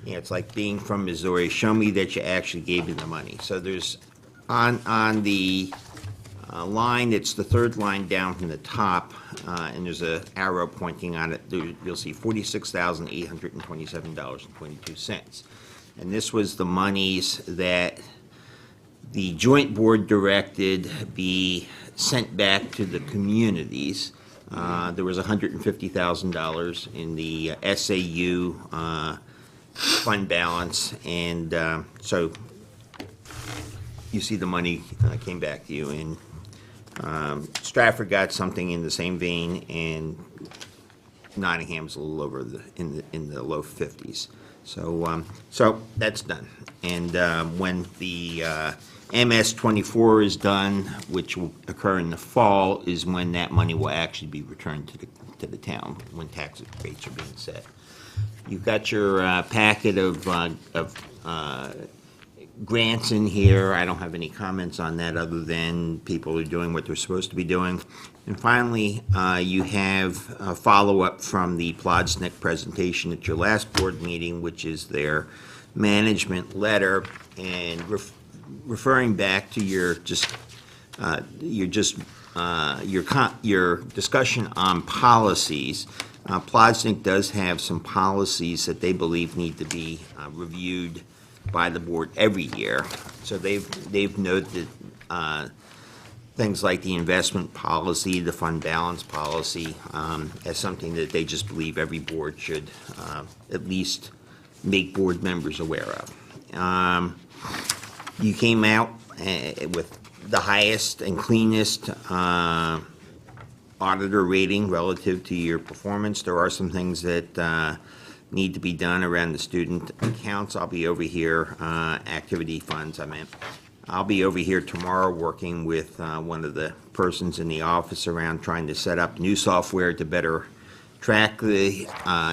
it's like being from Missouri. Show me that you actually gave me the money. So there's on the line, it's the third line down from the top, and there's an arrow pointing on it. You'll see $46,827.22. And this was the monies that the joint board directed be sent back to the communities. There was $150,000 in the SAU fund balance, and so you see the money came back to you. And Stratford got something in the same vein, and Nottingham's a little over in the low 50s. So so that's done. And when the MS-24 is done, which will occur in the fall, is when that money will actually be returned to the town, when tax rates are being set. You've got your packet of grants in here. I don't have any comments on that other than people are doing what they're supposed to be doing. And finally, you have a follow-up from the Plodsnik presentation at your last board meeting, which is their management letter, and referring back to your discussion on policies. Plodsnik does have some policies that they believe need to be reviewed by the board every year. So they've noted things like the investment policy, the fund balance policy, as something that they just believe every board should at least make board members aware of. You came out with the highest and cleanest auditor rating relative to your performance. There are some things that need to be done around the student accounts. I'll be over here, activity funds, I meant. I'll be over here tomorrow working with one of the persons in the office around trying to set up new software to better track the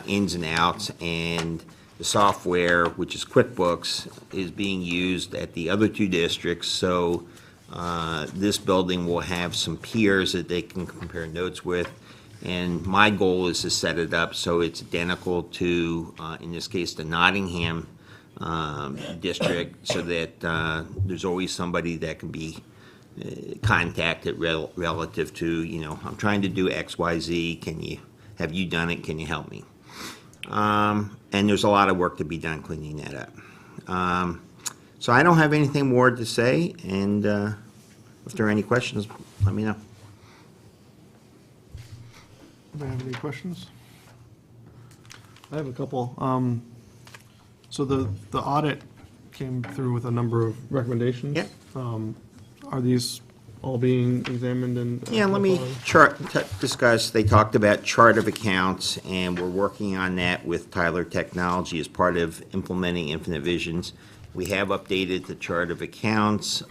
ins and outs, and the software, which is QuickBooks, is being used at the other two districts, so this building will have some peers that they can compare notes with. And my goal is to set it up so it's identical to, in this case, the Nottingham district, so that there's always somebody that can be contacted relative to, you know, I'm trying to do X, Y, Z. Have you done it? Can you help me? And there's a lot of work to be done cleaning that up. So I don't have anything more to say, and if there are any questions, let me know. Anybody have any questions? I have a couple. So the audit came through with a number of recommendations. Yeah. Are these all being examined and? Yeah, let me discuss. They talked about chart of accounts, and we're working on that with Tyler Technology as part of implementing Infinite Visions. We have updated the chart of accounts.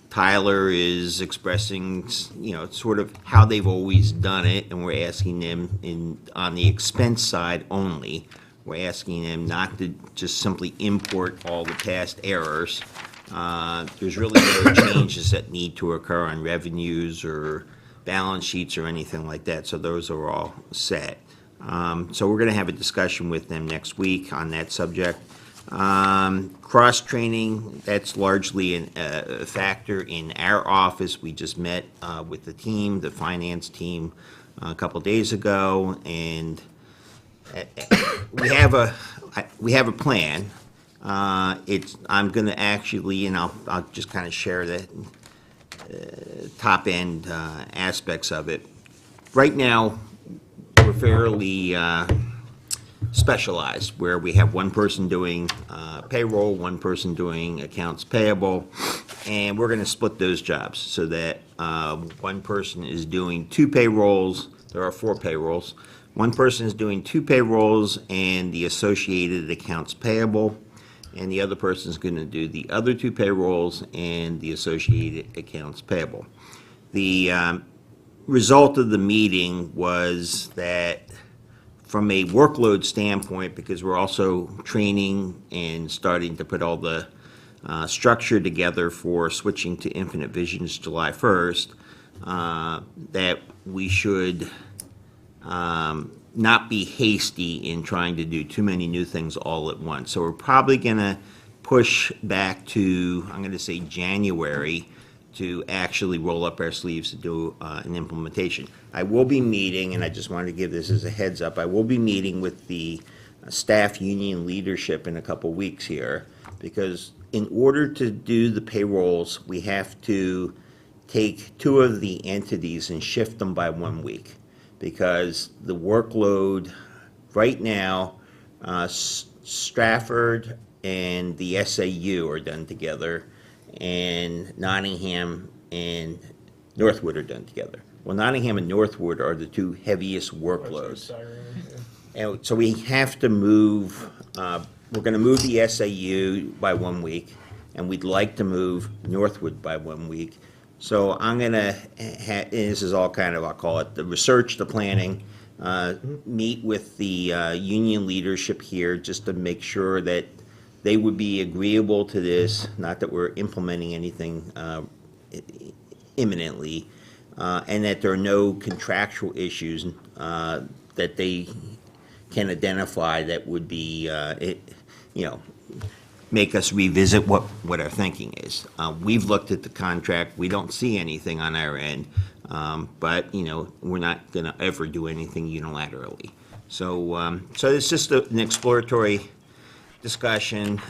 Tyler is expressing, you know, sort of how they've always done it, and we're asking them on the expense side only. We're asking them not to just simply import all the past errors. There's really no changes that need to occur on revenues or balance sheets or anything like that, so those are all set. So we're going to have a discussion with them next week on that subject. Cross-training, that's largely a factor in our office. We just met with the team, the finance team, a couple days ago, and we have a plan. I'm going to actually, and I'll just kind of share the top-end aspects of it. Right now, we're fairly specialized, where we have one person doing payroll, one person doing accounts payable, and we're going to split those jobs so that one person is doing two payrolls. There are 4 payrolls. One person is doing 2 payrolls and the associated accounts payable, and the other person is going to do the other 2 payrolls and the associated accounts payable. The result of the meeting was that, from a workload standpoint, because we're also training and starting to put all the structure together for switching to Infinite Visions July 1st, that we should not be hasty in trying to do too many new things all at once. So we're probably going to push back to, I'm going to say, January, to actually roll up our sleeves to do an implementation. I will be meeting, and I just wanted to give this as a heads up, I will be meeting with the staff union leadership in a couple weeks here, because in order to do the payrolls, we have to take 2 of the entities and shift them by 1 week, because the workload right now, Stratford and the SAU are done together, and Nottingham and Northwood are done together. Well, Nottingham and Northwood are the 2 heaviest workloads. And so we have to move, we're going to move the SAU by 1 week, and we'd like to move Northwood by 1 week. So I'm going to, this is all kind of, I'll call it the research, the planning, meet with the union leadership here just to make sure that they would be agreeable to this, not that we're implementing anything imminently, and that there are no contractual issues that they can identify that would be, make us revisit what our thinking is. We've looked at the contract. We don't see anything on our end, but, we're not going to ever do anything unilaterally. So it's just an exploratory discussion.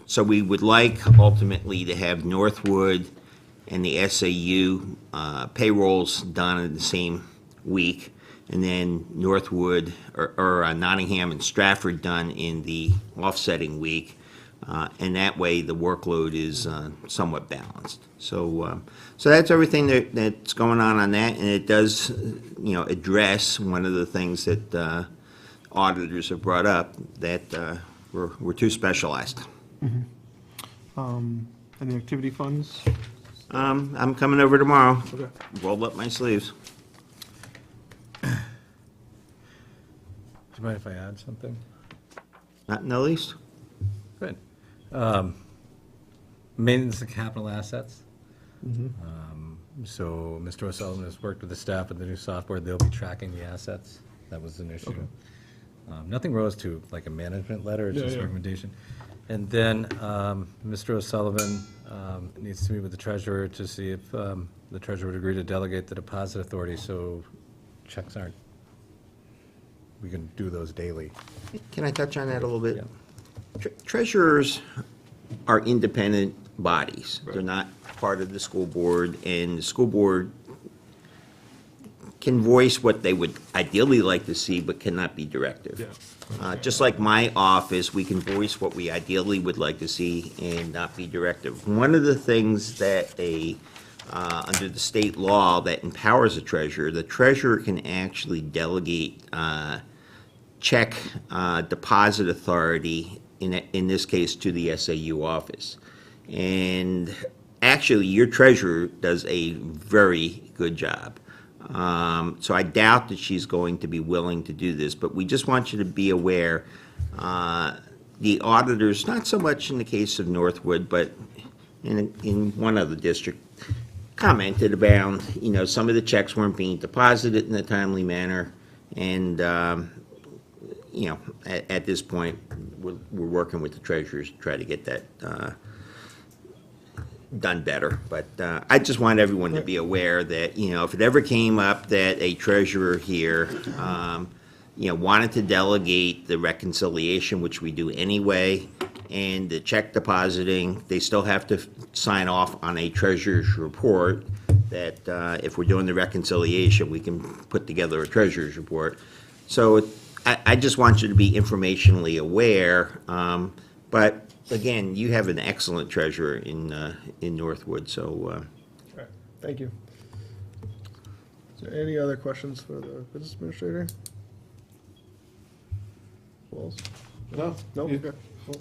So we would like ultimately to have Northwood and the SAU payrolls done in the same week, and then Northwood or Nottingham and Stratford done in the offsetting week, and that way the workload is somewhat balanced. So that's everything that's going on that, and it does address one of the things that auditors have brought up, that we're too specialized. Any activity funds? I'm coming over tomorrow. Okay. Roll up my sleeves. Do you mind if I add something? Not in the least. Good. Maintenance of capital assets. So Mr. O'Sullivan has worked with the staff with the new software. They'll be tracking the assets. That was an issue. Nothing rose to like a management letter, it's Yeah, just a yeah. recommendation. And then Mr. O'Sullivan needs to meet with the treasurer to see if the treasurer would agree to delegate the deposit authority, so checks aren't, we can do those daily. Can I touch on that a little bit? Treasurers are independent bodies. They're not part of the school board, and the school board can voice what they would ideally like to see, but cannot be directive. Just like my office, we can voice what we ideally would like to see and not be directive. One of the things that under the state law that empowers the treasurer can actually delegate check deposit authority, in this case, to the SAU office. And actually, your treasurer does a very good job. So I doubt that she's going to be willing to do this, but we just want you to be aware, the auditors, not so much in the case of Northwood, but in one other district, commented about, some of the checks weren't being deposited in a timely manner, and, at this point, we're working with the treasurers to try to get that done better. But I just want everyone to be aware that, if it ever came up that a treasurer here, wanted to delegate the reconciliation, which we do anyway, and the check depositing, they still have to sign off on a treasurer's report that if we're doing the reconciliation, we can put together a treasurer's report. So I just want you to be informationally aware, but again, you have an excellent treasurer in Northwood, so. Okay, thank you. Is there any other questions for the business administrator? Wells? No? No? Okay. Cool.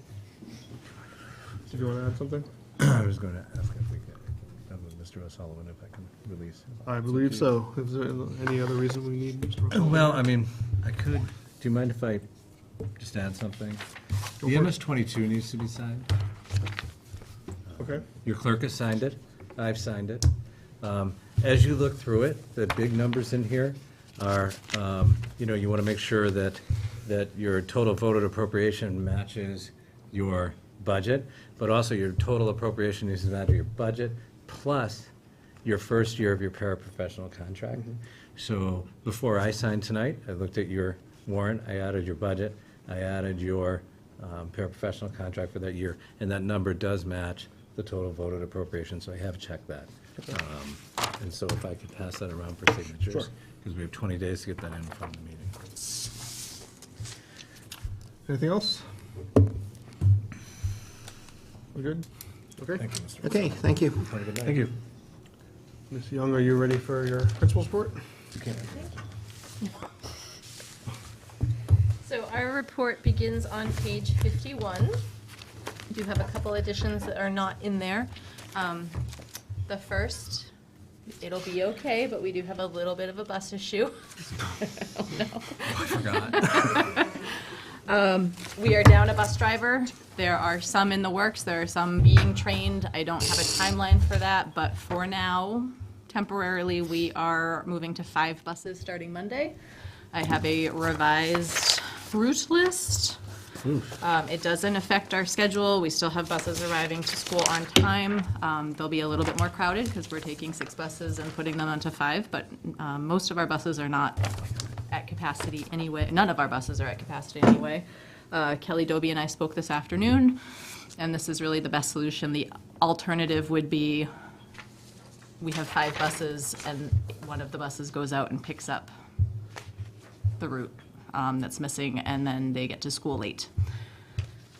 Did you want to add something? I was going to ask if we could, Mr. O'Sullivan, if I can release him. I believe so. Is there any other reason we need Mr. O'Sullivan? Well, I mean, I could, do you mind if I just add something? The for it. MS-22 needs to be signed. Okay. Your clerk has signed it, I've signed it. As you look through it, the big numbers in here are, you want to make sure that your total voted appropriation matches your budget, but also your total appropriation needs to match your budget, plus your first year of your paraprofessional contract. So before I signed tonight, I looked at your warrant, I added your budget, I added your paraprofessional contract for that year, and that number does match the total voted appropriation, so I have checked that. And so if I could pass that around for signatures, Sure. because we have 20 days to get that in from the meeting. Anything else? We're good? Okay. Thank you, Mr. Okay, thank you. Have a good night. Thank you. Ms. Young, are you ready for your principal's report? So our report begins on page 51. We do have a couple additions that are not in there. The first, it'll be okay, but we do have a little bit of a bus issue. Oh, no. I forgot. We are down a bus driver. There are some in the works, there are some being trained. I don't have a timeline for that, but for now, temporarily, we are moving to 5 buses starting Monday. I have a revised route list. It doesn't affect our schedule. We still have buses arriving to school on time. They'll be a little bit more crowded because we're taking 6 buses and putting them onto 5, but most of our buses are not at capacity anyway. None of our buses are at capacity anyway. Kelly Doby and I spoke this afternoon, and this is really the best solution. The alternative would be we have 5 buses and one of the buses goes out and picks up the route that's missing, and then they get to school late.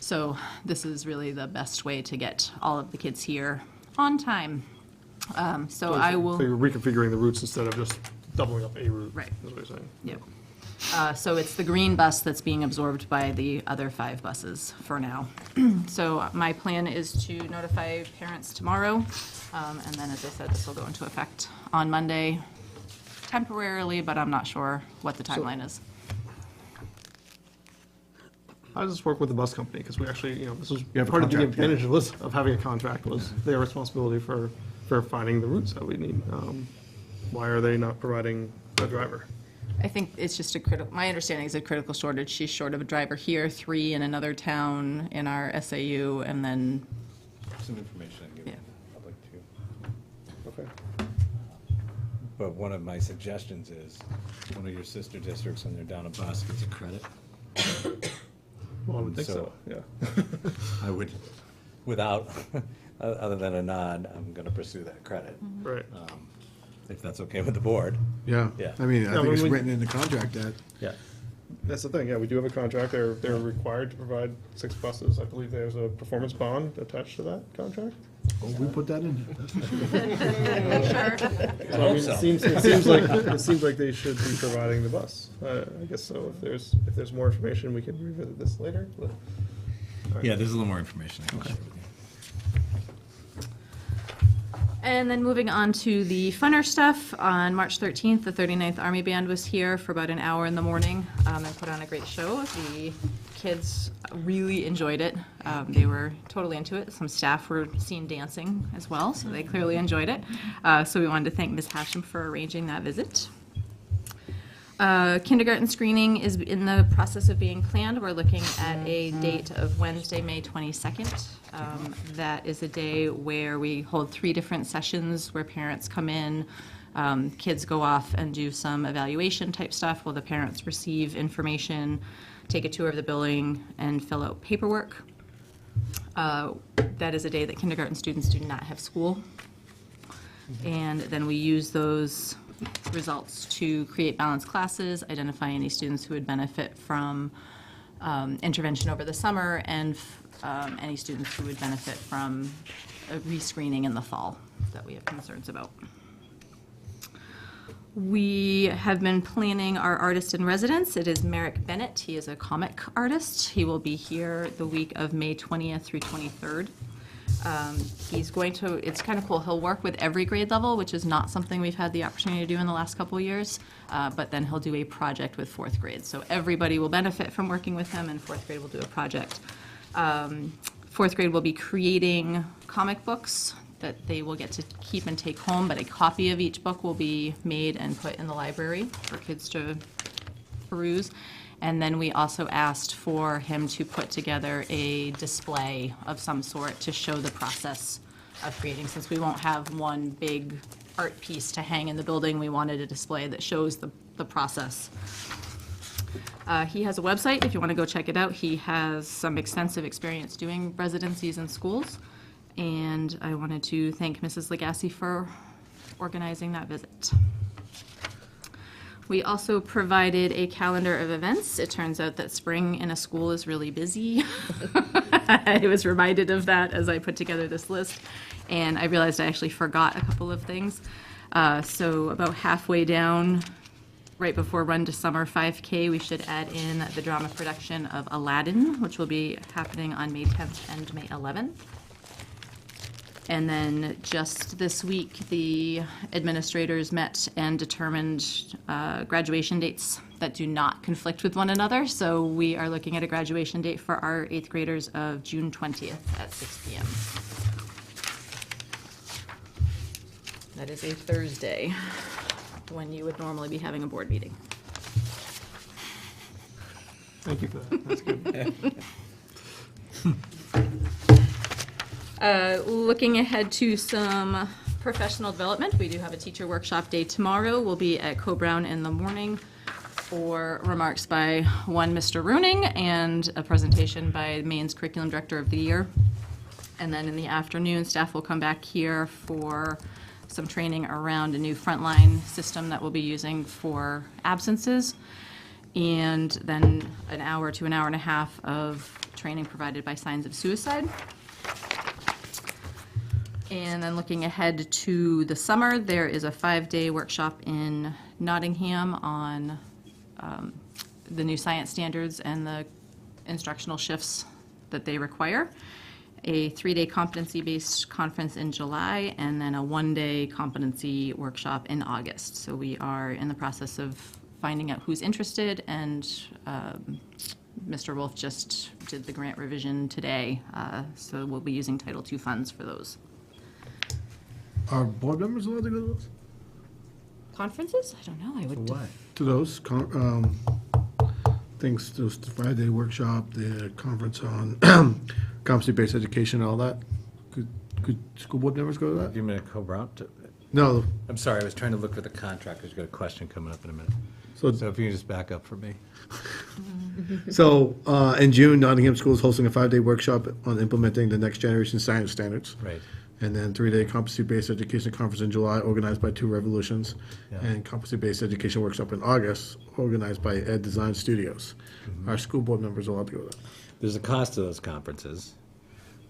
So this is really the best way to get all of the kids here on time. So I will. So you're reconfiguring the routes instead of just doubling up a route? Right. Is what you're saying? Yep. So it's the green bus that's being absorbed by the other 5 buses for now. So my plan is to notify parents tomorrow, and then, as I said, this will go into effect on Monday temporarily, but I'm not sure what the timeline is. How does this work with the bus company? Because we actually, this was You have a part of the contract, yeah. advantage of having a contract was their responsibility for finding the routes that we need. Why are they not providing a driver? I think it's just my understanding is a critical shortage. She's short of a driver here, 3 in another town in our SAU, and then, Some information I give Yeah. the public too. Okay. But one of my suggestions is, one of your sister districts, when they're down a bus, gets a credit. Well, I would think so, So- yeah. I would, without, other than a nod, I'm gonna pursue that credit, Right. if that's okay with the board. Yeah. Yeah. I mean, I Yeah, think it's when we- written in the contract that, Yeah. That's the thing, yeah, we do have a contract. They're required to provide 6 buses. I believe there's a performance bond attached to that contract. oh, we put that in there. So, I mean, it seems like they should be providing the bus. I guess so. If there's more information, we can revisit this later. But Yeah, there's a little more information I can share with you. And then moving on to the funner stuff, on March 13th, the 39th Army Band was here for about an hour in the morning and put on a great show. The kids really enjoyed it. They were totally into it. Some staff were seen dancing as well, so they clearly enjoyed it. So we wanted to thank Ms. Hashem for arranging that visit. Kindergarten screening is in the process of being planned. We're looking at a date of Wednesday, May 22nd. That is a day where we hold 3 different sessions where parents come in, kids go off and do some evaluation type stuff while the parents receive information, take a tour of the building, and fill out paperwork. That is a day that kindergarten students do not have school. And then we use those results to create balanced classes, identify any students who would benefit from intervention over the summer, and any students who would benefit from a rescreening in the fall that we have concerns about. We have been planning our artist in residence. It is Merrick Bennett. He is a comic artist. He will be here the week of May 20th through 23rd. He's going to, it's kind of cool, he'll work with every grade level, which is not something we've had the opportunity to do in the last couple of years, but then he'll do a project with 4th grade. So everybody will benefit from working with him, and 4th grade will do a project. 4th grade will be creating comic books that they will get to keep and take home, but a copy of each book will be made and put in the library for kids to peruse. And then we also asked for him to put together a display of some sort to show the process of creating. Since we won't have one big art piece to hang in the building, we wanted a display that shows the process. He has a website if you want to go check it out. He has some extensive experience doing residencies in schools. And I wanted to thank Mrs. Legassi for organizing that visit. We also provided a calendar of events. It turns out that spring in a school is really busy. I was reminded of that as I put together this list, and I realized I actually forgot a couple of things. So about halfway down, right before Run to Summer 5K, we should add in the drama production of Aladdin, which will be happening on May 10th and May 11th. And then just this week, the administrators met and determined graduation dates that do not conflict with one another. So we are looking at a graduation date for our 8th graders of June 20th at 6 p.m. That is a Thursday, when you would normally be having a board meeting. Thank you for that. That's good. Looking ahead to some professional development, we do have a teacher workshop day tomorrow. We'll be at Co-Brown in the morning for remarks by one Mr. Rooning and a presentation by Maine's Curriculum Director of the Year. And then in the afternoon, staff will come back here for some training around a new frontline system that we'll be using for absences. And then an hour to an hour and a half of training provided by Signs of Suicide. And then looking ahead to the summer, there is a 5-day workshop in Nottingham on the new science standards and the instructional shifts that they require. A 3-day competency-based conference in July, and then a 1-day competency workshop in August. So we are in the process of finding out who's interested, and Mr. Wolf just did the grant revision today, so we'll be using Title II funds for those. Are board members allowed to go to those? Conferences? I don't know, I would. To those things, those Friday workshop, the conference on competency-based education, all that? Could school board members go to Do that? you mean a co-brown? No, I'm sorry, I was trying to look for the contract, because you've got a question coming up in a minute. so, So if you can just back up for me. so, in June, Nottingham School is hosting a 5-day workshop on implementing the next generation science standards. Right. And then 3-day competency-based education conference in July, organized by Two Revolutions. Yeah. And competency-based education workshop in August, organized by Ed Design Studios. Our school board members are allowed to go to that. There's a cost to those conferences.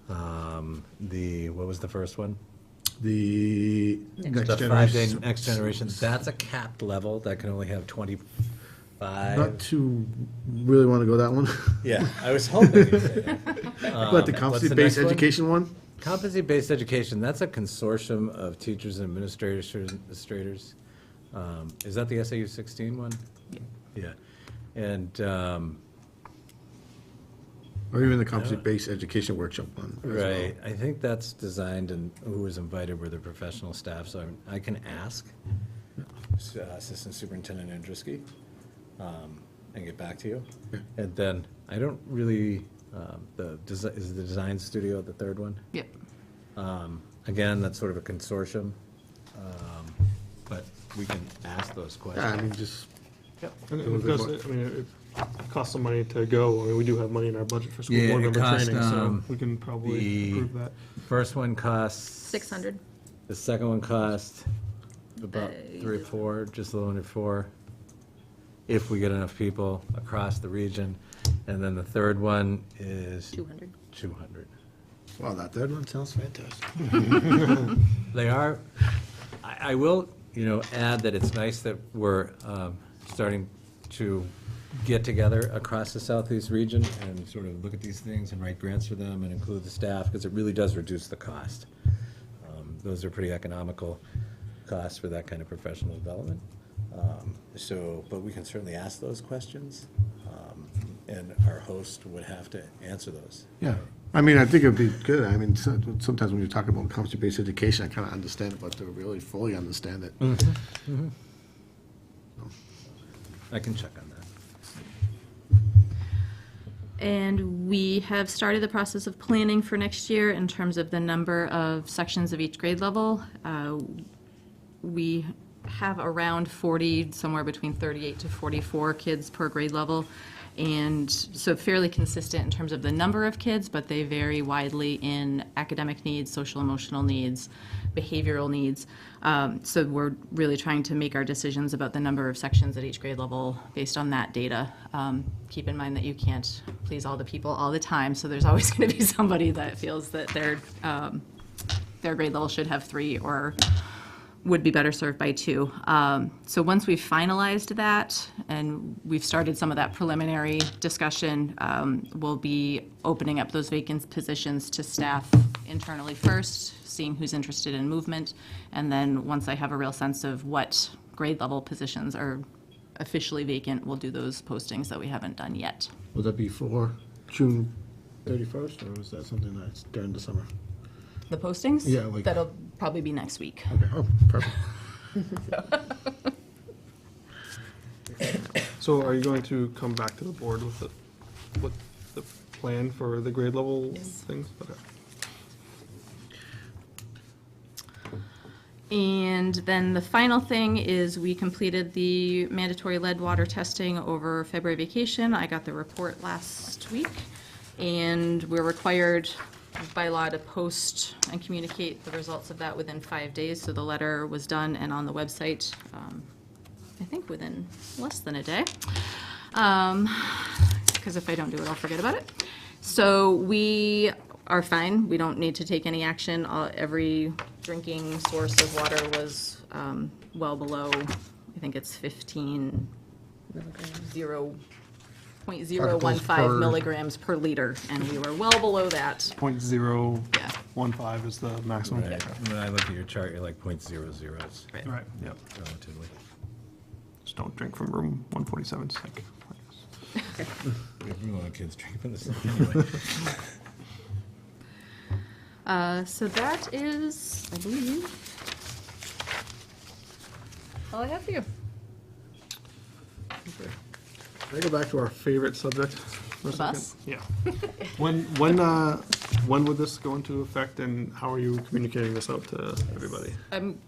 What was the first one? The next The 5-day generation. Next Generation, that's a capped level, that can only have 25. Not to really want to go that one, Yeah, I was hoping you'd say that. but the what's the competency-based next one? education one, Competency-based education, that's a consortium of teachers and administrators. Is that the SAU 16 one? Yeah. And, or even the competency-based education workshop one. as well. right, I think that's designed, and who was invited were the professional staff, so I can ask Assistant Superintendent Andruski, and get back to you. And then, I don't really, is the design studio the third one? Yep. Again, that's sort of a consortium, but we can ask those Yeah, I questions. mean, just, And it does, I mean, it costs some money to go. I mean, we do have money in our budget for school Yeah, board it member costs, training, so we can the probably approve that. First one costs. 600. The second one cost about 3 or 4, just a little under 4, if we get enough people across the region. And then the third one is 200. 200. wow, that third one sounds fantastic. They are, I will, add that it's nice that we're starting to get together across the southeast region and sort of look at these things and write grants for them and include the staff, because it really does reduce the cost. Those are pretty economical costs for that kind of professional development. But we can certainly ask those questions, and our host would have to answer those. Yeah, I mean, I think it'd be good, I mean, sometimes when you're talking about competency-based education, I kind of understand it, but to really fully understand it. I can check on that. And we have started the process of planning for next year in terms of the number of sections of each grade level. We have around 40, somewhere between 38 to 44 kids per grade level. And so fairly consistent in terms of the number of kids, but they vary widely in academic needs, social emotional needs, behavioral needs. So we're really trying to make our decisions about the number of sections at each grade level based on that data. Keep in mind that you can't please all the people all the time, so there's always going to be somebody that feels that their grade level should have 3 or would be better served by 2. So once we've finalized that and we've started some of that preliminary discussion, we'll be opening up those vacant positions to staff internally first, seeing who's interested in movement, and then once I have a real sense of what grade level positions are officially vacant, we'll do those postings that we haven't done yet. Would that be for June 31st, or is that something that's during the summer? The postings? Yeah, like- That'll probably be next week. Okay, oh, perfect. So are you going to come back to the board with the plan for the grade level things? Okay. And then the final thing is we completed the mandatory lead water testing over February vacation. I got the report last week, and we're required by law to post and communicate the results of that within 5 days. So the letter was done and on the website, I think within less than a day. Because if I don't do it, I'll forget about it. So we are fine. We don't need to take any action. Every drinking source of water was well below, I think it's 15.0 Particles per- 0.015 milligrams per liter, and we were well below that. Yeah. 0.015 is the maximum. Right. When I look at your chart, you're like .00s Right. Right, yep. relatively. Just don't drink from room 147 sink. We want kids drinking this anyway. So that is, I believe, all I have for you. Okay. Can I go back to our favorite subject for a The second? bus? Yeah. When would this go into effect, and how are you communicating this out to everybody?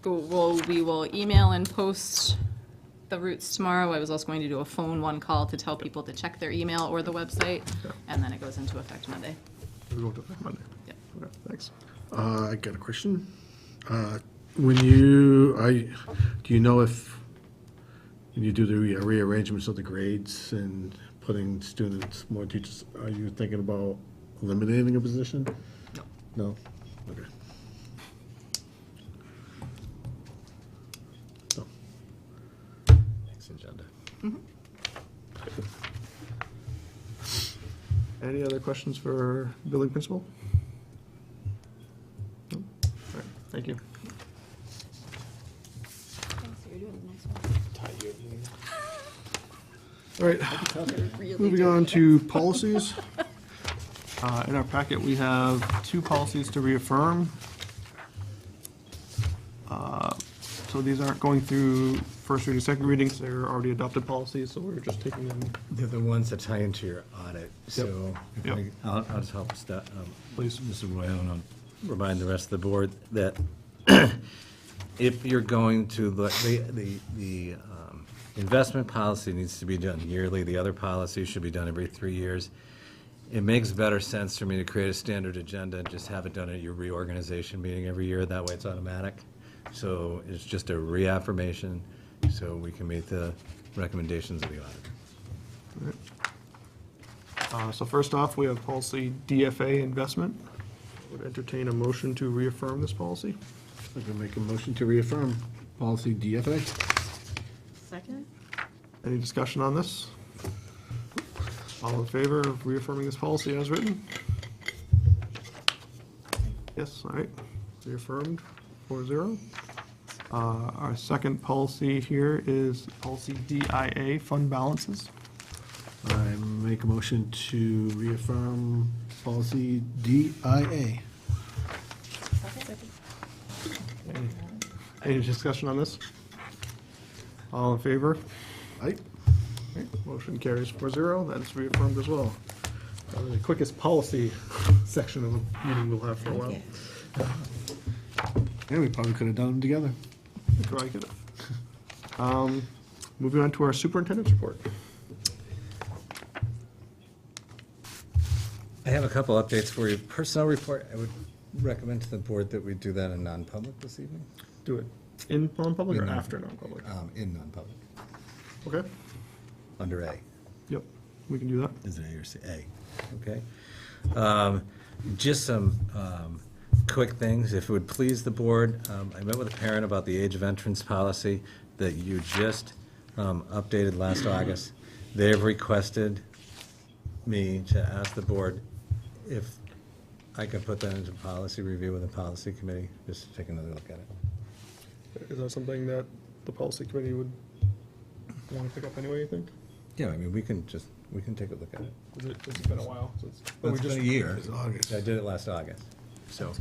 We will email and post the routes tomorrow. I was also going to do a phone one call to tell people to check their email or the website, and then it goes into effect Monday. It'll go into effect Monday. Yep. Okay, thanks. I got a question. When do you know if, when you do the rearrangements of the grades and putting students, more teachers, are you thinking about eliminating a position? No. No? Okay. No. Next agenda. Any other questions for building principal? No? All right, thank you. All right, moving on to policies. In our packet, we have 2 policies to reaffirm. So these aren't going through first reading, second readings, they're already adopted policies, so we're just taking them. They're the ones that tie into your audit, so if Yep. I'll just help Please. Mr. Roy, and I'll remind the rest of the board that if you're going to look, the investment policy needs to be done yearly, the other policies should be done every 3 years. It makes better sense for me to create a standard agenda and just have it done at your reorganization meeting every year, that way it's automatic. So it's just a reaffirmation, so we can meet the recommendations of the audit. So first off, we have policy DFA investment. Would entertain a motion to reaffirm this policy. I can make a motion to reaffirm policy DFA. Second? Any discussion on this? All in favor of reaffirming this policy as written? Yes, all right, reaffirmed, 4-0. Our second policy here is policy DIA, fund balances. I make a motion to reaffirm policy DIA. Any discussion on this? All in favor? Aye. Okay, motion carries 4-0, that is reaffirmed as well. The quickest policy section of the meeting we'll have for a while. Yeah, we probably could have done them together. Probably could have. Moving on to our superintendent's report. I have a couple updates for you. Personnel report, I would recommend to the board that we do that in non-public this evening. Do it in non-public or In non- after non-public? In non-public, Okay, under A. yep, we can do that. Is it A or C? A, okay. Just some quick things, if it would please the board. I met with a parent about the age of entrance policy that you just updated last August. They've requested me to ask the board if I can put that into policy review with the policy committee, just to take another look at it. Is that something that the policy committee would want to pick up anyway, you think? Yeah, I mean, we can take a look at it. It's been a while since. It's been a year. It's August. I did it last August, so.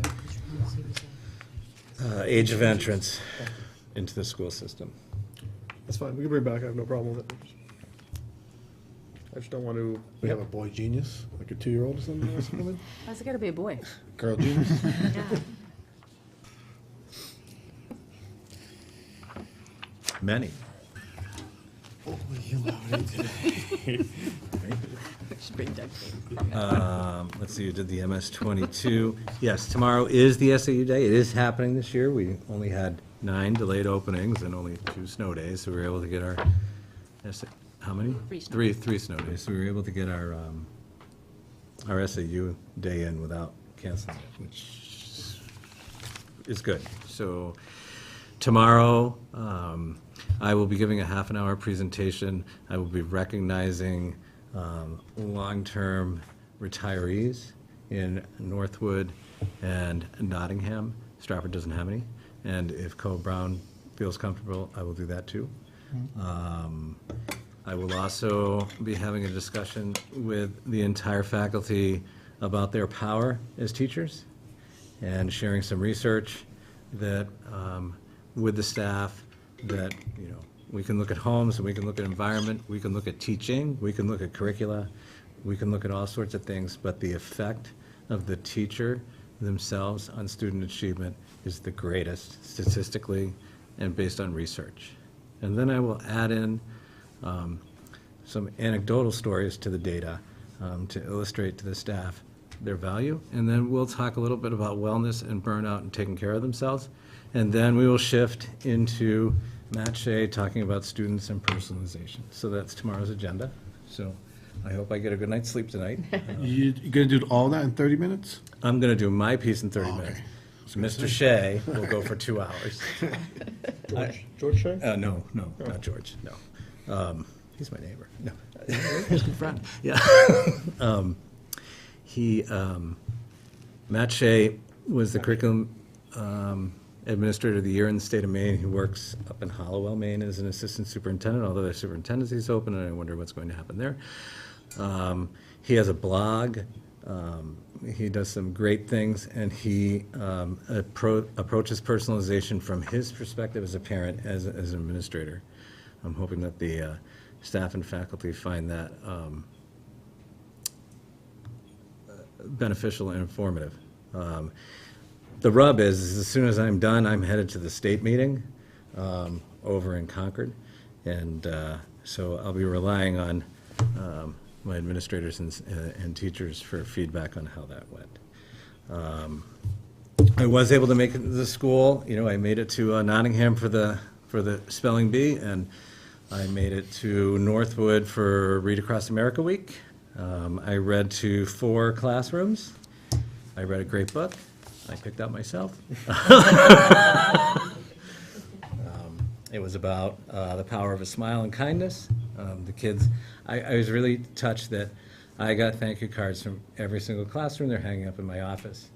Age of entrance into the school system. That's fine, we can bring it back, I have no problem with it. I just don't want to. We have a boy genius, like a 2-year-old or something, or something? Why's it gotta be a boy? Girl genius? Many. Let's see, you did the MS 22. Yes, tomorrow is the SAU day. It is happening this year. We only had 9 delayed openings and only 2 snow days, so we were able to get our, how many? 3 snow Three snow days. So we were able to get our SAU day in without canceling it, which is good. So tomorrow, I will be giving a half-an-hour presentation. I will be recognizing long-term retirees in Northwood and Nottingham. Stratford doesn't have any, and if Co-Brown feels comfortable, I will do that too. I will also be having a discussion with the entire faculty about their power as teachers and sharing some research that, with the staff, that, you know, we can look at homes, and we can look at environment, we can look at teaching, we can look at curricula, we can look at all sorts of things, but the effect of the teacher themselves on student achievement is the greatest statistically and based on research. And then I will add in some anecdotal stories to the data to illustrate to the staff their value. And then we'll talk a little bit about wellness and burnout and taking care of themselves. And then we will shift into Matt Shea talking about students and personalization. So that's tomorrow's agenda. So I hope I get a good night's sleep tonight. You gonna do all that in 30 minutes? I'm going to do my piece in 30 Oh, okay. minutes. Mr. Shea will go for 2 hours. George Shea? No, not George, no. He's my neighbor, no. He's my friend, yeah. Matt Shea was the curriculum administrator of the year in the state of Maine. He works up in Hollowell, Maine as an assistant superintendent, although their superintendency is open, and I wonder what's going to happen there. He has a blog. He does some great things, and he approaches personalization from his perspective as a parent, as an administrator. I'm hoping that the staff and faculty find that beneficial and informative. The rub is as soon as I'm done, I'm headed to the state meeting over in Concord, and so I'll be relying on my administrators and teachers for feedback on how that went. I was able to make it to the school. You know, I made it to Nottingham for the spelling bee, and I made it to Northwood for Read Across America Week. I read to 4 classrooms. I read a great book. I picked out myself. It was about the power of a smile and kindness. The kids, I was really touched that I got thank you cards from every single classroom. They're hanging up in my office.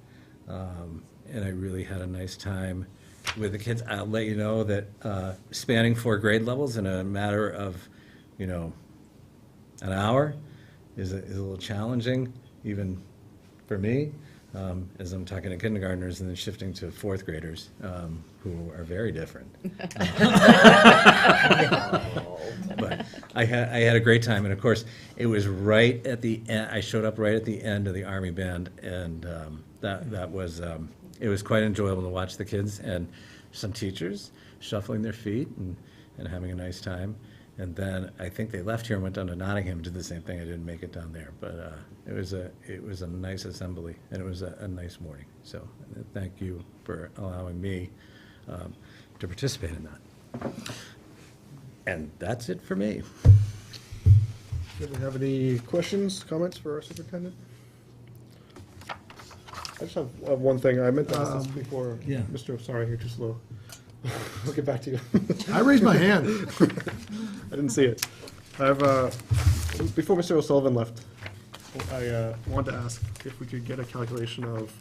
And I really had a nice time with the kids. I'll let you know that spanning 4 grade levels in a matter of, you know, an hour is a little challenging, even for me, as I'm talking to kindergartners and then shifting to 4th graders, who are very different. But I had a great time, and of course, it was right at the end. I showed up right at the end of the Army Band, and that was it was quite enjoyable to watch the kids and some teachers shuffling their feet and having a nice time. And then I think they left here and went down to Nottingham and did the same thing. I didn't make it down there, but it was a nice assembly, and it was a nice morning. So thank you for allowing me to participate in that. And that's it for me. Do we have any questions, comments for our superintendent? I just have one thing. I meant to ask this before. Yeah. Mr. Sorry, you're too slow. I'll get back to you. I raised my hand. I didn't see it. I have, before Mr. O'Sullivan left, I wanted to ask if we could get a calculation of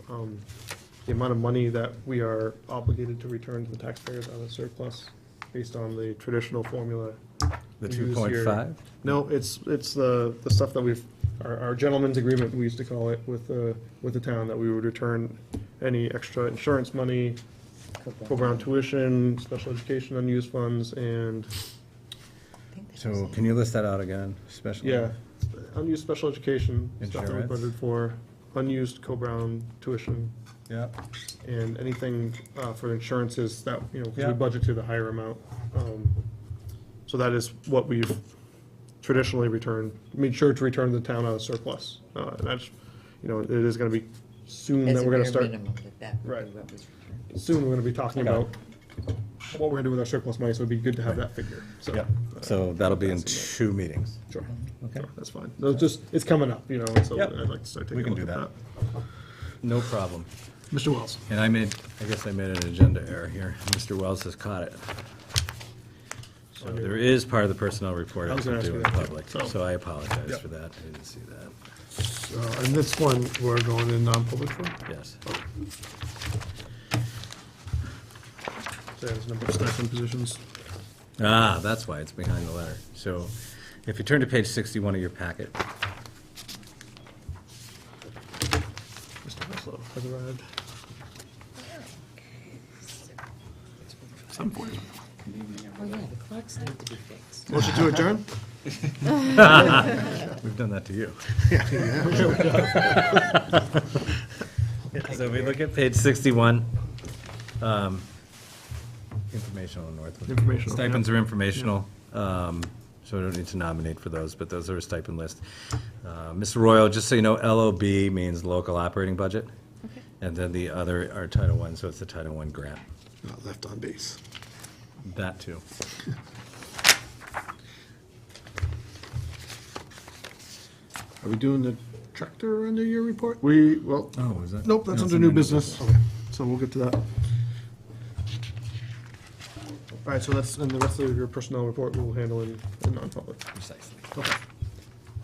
the amount of money that we are obligated to return to the taxpayers out of surplus based on the traditional formula. The we use here. 2.5? No, it's the stuff that we've, our gentleman's agreement, we used to call it, with the town, that we would return any extra insurance money, co-brown tuition, special education unused funds, and, So can you list that out again, especially? yeah, unused special education, stuff that we Insurance. budgeted for, unused co-brown tuition, Yeah. and anything for insurances that, you know, because Yeah. we budgeted a higher amount. So that is what we've traditionally returned, made sure to return to the town out of surplus. And that's, you know, it is gonna be soon As that a we're gonna bare start, minimum, that would Right. be what was returned. soon we're gonna be talking Okay. about what we're gonna do with our surplus money, so it'd be good to have that figure, so. Yeah, so that'll be in that's 2 meetings. Sure. Okay. Sure, that's fine. No, it's just, it's coming up, you know, so Yep. I'd like to start We taking a can look do at that. that. No problem. Mr. Wells. And I guess I made an agenda error here. Mr. Wells has caught it. So there is part of the personnel report I I was can gonna ask do you in that, too. public, So- so I apologize Yep. for that. I didn't see that. And this one, we're going in non-public for? Yes. There's a number of stipend positions. Ah, that's why it's behind the letter. So if you turn to page 61 of your packet, Mr. Haslow has arrived. 7:40. Oh, yeah, the clocks need to be fixed. Motion to adjourn? we've done that to you. So we look at page 61, informational in Northwood. Informational, yeah. Stipends are informational, so I don't need to nominate for those, but those are a stipend list. Mr. Royal, just so you know, LOB means local operating budget. Okay. And then the other are Title I, so it's the Title I grant. Not left on base. That too. Are we doing the tractor under your report? Well, Oh, is that? nope, that's No, it's under new business. Okay. So we'll get to that. All right, so that's, and the rest of your personnel report we'll handle in non-public. Precisely. Okay.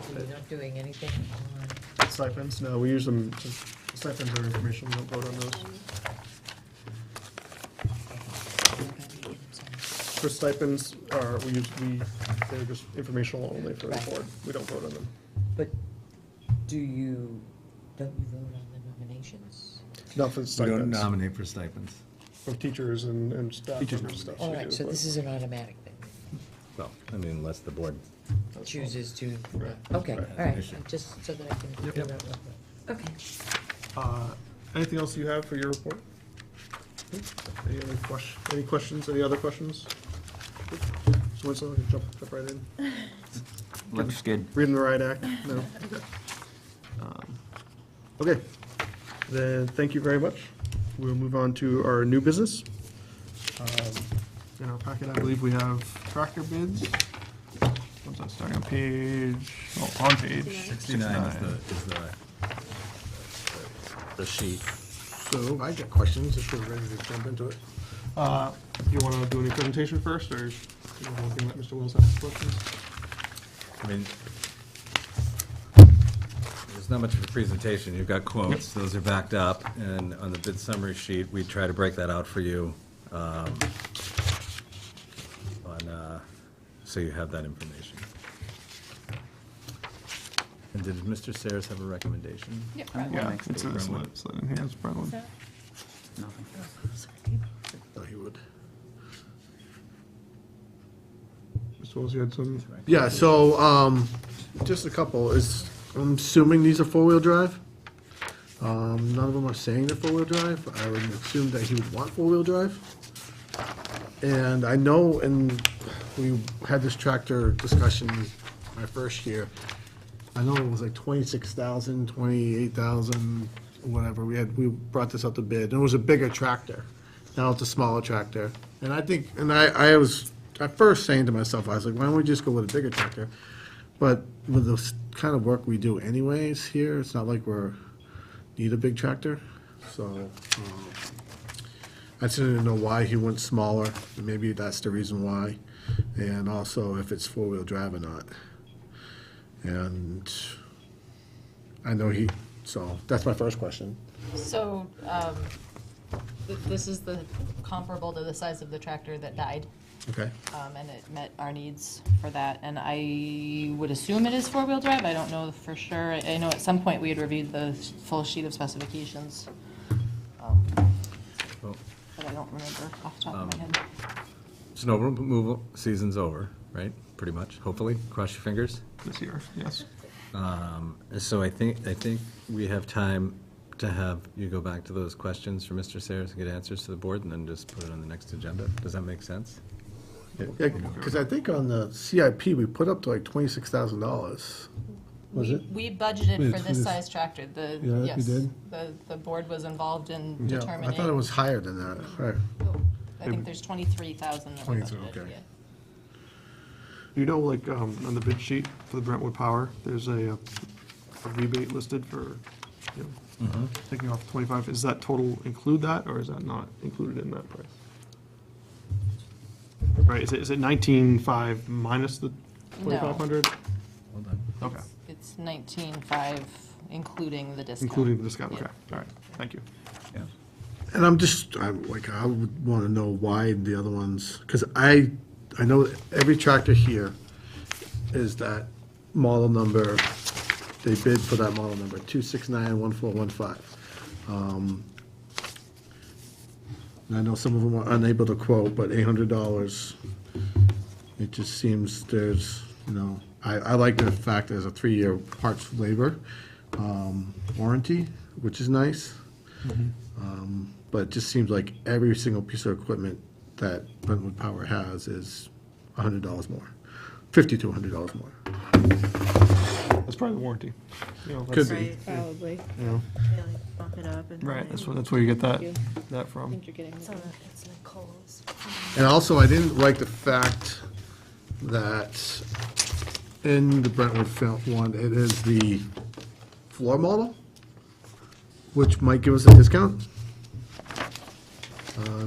So you're not doing anything on, Stipends, no, we use them, stipends are information, we don't vote on those. For stipends, they're just informational only for the Right. board, we don't vote on them. but don't you vote on the nominations? Not for the We don't stipends, nominate for stipends. for teachers and staff members stuff. All we right, do, so but- this is an automatic thing. Well, I mean, unless the board, Chooses to, Right. okay, Right. all right, Issue. just so that I can figure out what. Okay. Anything else you have for your report? Any questions, any other questions? So Winslow, you jump right in. Looks good. Reading the Riot Act? No? Okay. Then, thank you very much. We'll move on to our new business. In our packet, I believe we have tractor bids. What's that, starting on page, on page 69 is the sheet. So I got questions if we're ready to jump into it. You want to do any presentation first, or you want to let Mr. Wills ask questions? I mean, there's not much of a presentation. You've got quotes, those are backed up, and on the bid summary sheet, we try to break that out for you, so you have that information. And did Mr. Sayers have a recommendation? Yep. Yeah, it's a slide in here, it's Brentwood. Thought he would. Mr. Wills, you had some? Yeah, so, just a couple, I'm assuming these are four-wheel drive? None of them are saying they're four-wheel drive, I would assume that he would want four-wheel drive. And I know, and we had this tractor discussion my first year, I know it was like 26,000, 28,000, whatever, we brought this up to bid, and it was a bigger tractor. Now it's a smaller tractor, and I was at first saying to myself, I was like, why don't we just go with a bigger tractor? But with the kind of work we do anyways here, it's not like need a big tractor, so, I just didn't know why he went smaller, maybe that's the reason why, and also if it's four-wheel drive or not. And I know so that's my first question. So, this is the comparable to the size of the tractor that died, Okay. and it met our needs for that. And I would assume it is four-wheel drive. I don't know for sure. I know at some point we had reviewed the full sheet of specifications. Well, But I don't remember off the top of my head. snow removal season's over, right? Pretty much, hopefully, cross your fingers. This year, yes. So I think we have time to have you go back to those questions for Mr. Sayers and get answers to the board, and then just put it on the next agenda. Does that make sense? Yeah, because I think on the CIP, we put up to like $26,000, was it? We budgeted for For this this- size tractor. Yeah, we Yes, did? the board was involved in Yeah, determining. I thought it was higher than that, right. I think there's 23,000 that we 23, budgeted, okay. yeah. You know, like, on the bid sheet for the Brentwood Power, there's a rebate listed for, taking off 25. Is that total include that, or is that not included in that price? Right, is it 19.5 minus the 2,500? Hold on. Okay, It's 19.5, including the discount. including the discount, okay, all right, thank you. Yeah. And I would want to know why the other ones, because I know that every tractor here is that model number, they bid for that model number, 2691415. And I know some of them are unable to quote, but $800, it just seems there's, I like the fact there's a 3-year parts labor warranty, which is nice. But it just seems like every single piece of equipment that Brentwood Power has is $100 more, $50 to $100 more. That's probably the warranty. Could That's- be. Right, Probably. they like bump it up and. Right, that's where you get that you. I from. think you're getting. It's like Kohl's. And also, I didn't like the fact that in the Brentwood one, it is the floor model, which might give us a discount.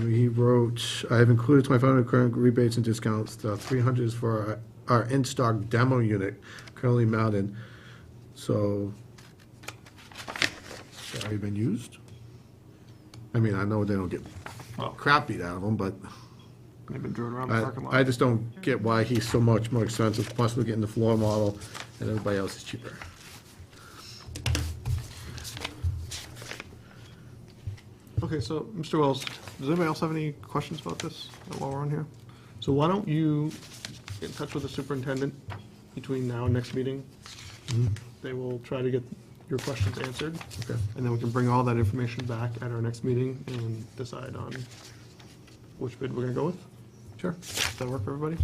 He wrote, I have included 2,500 current rebates and discounts. The 300 is for our in-stock demo unit currently mounted. So, has that already been used? I mean, I know they don't get crap beat out of them, but They've been driven around the parking lot. I just don't get why he's so much more expensive, plus we're getting the floor model, and everybody else is cheaper. Okay, so, Mr. Wells, does anybody else have any questions about this while we're on here? So why don't you get in touch with the superintendent between now and next meeting? They will try to get your questions answered. Okay. And then we can bring all that information back at our next meeting and decide on which bid we're gonna go with. Sure. Does that work for everybody?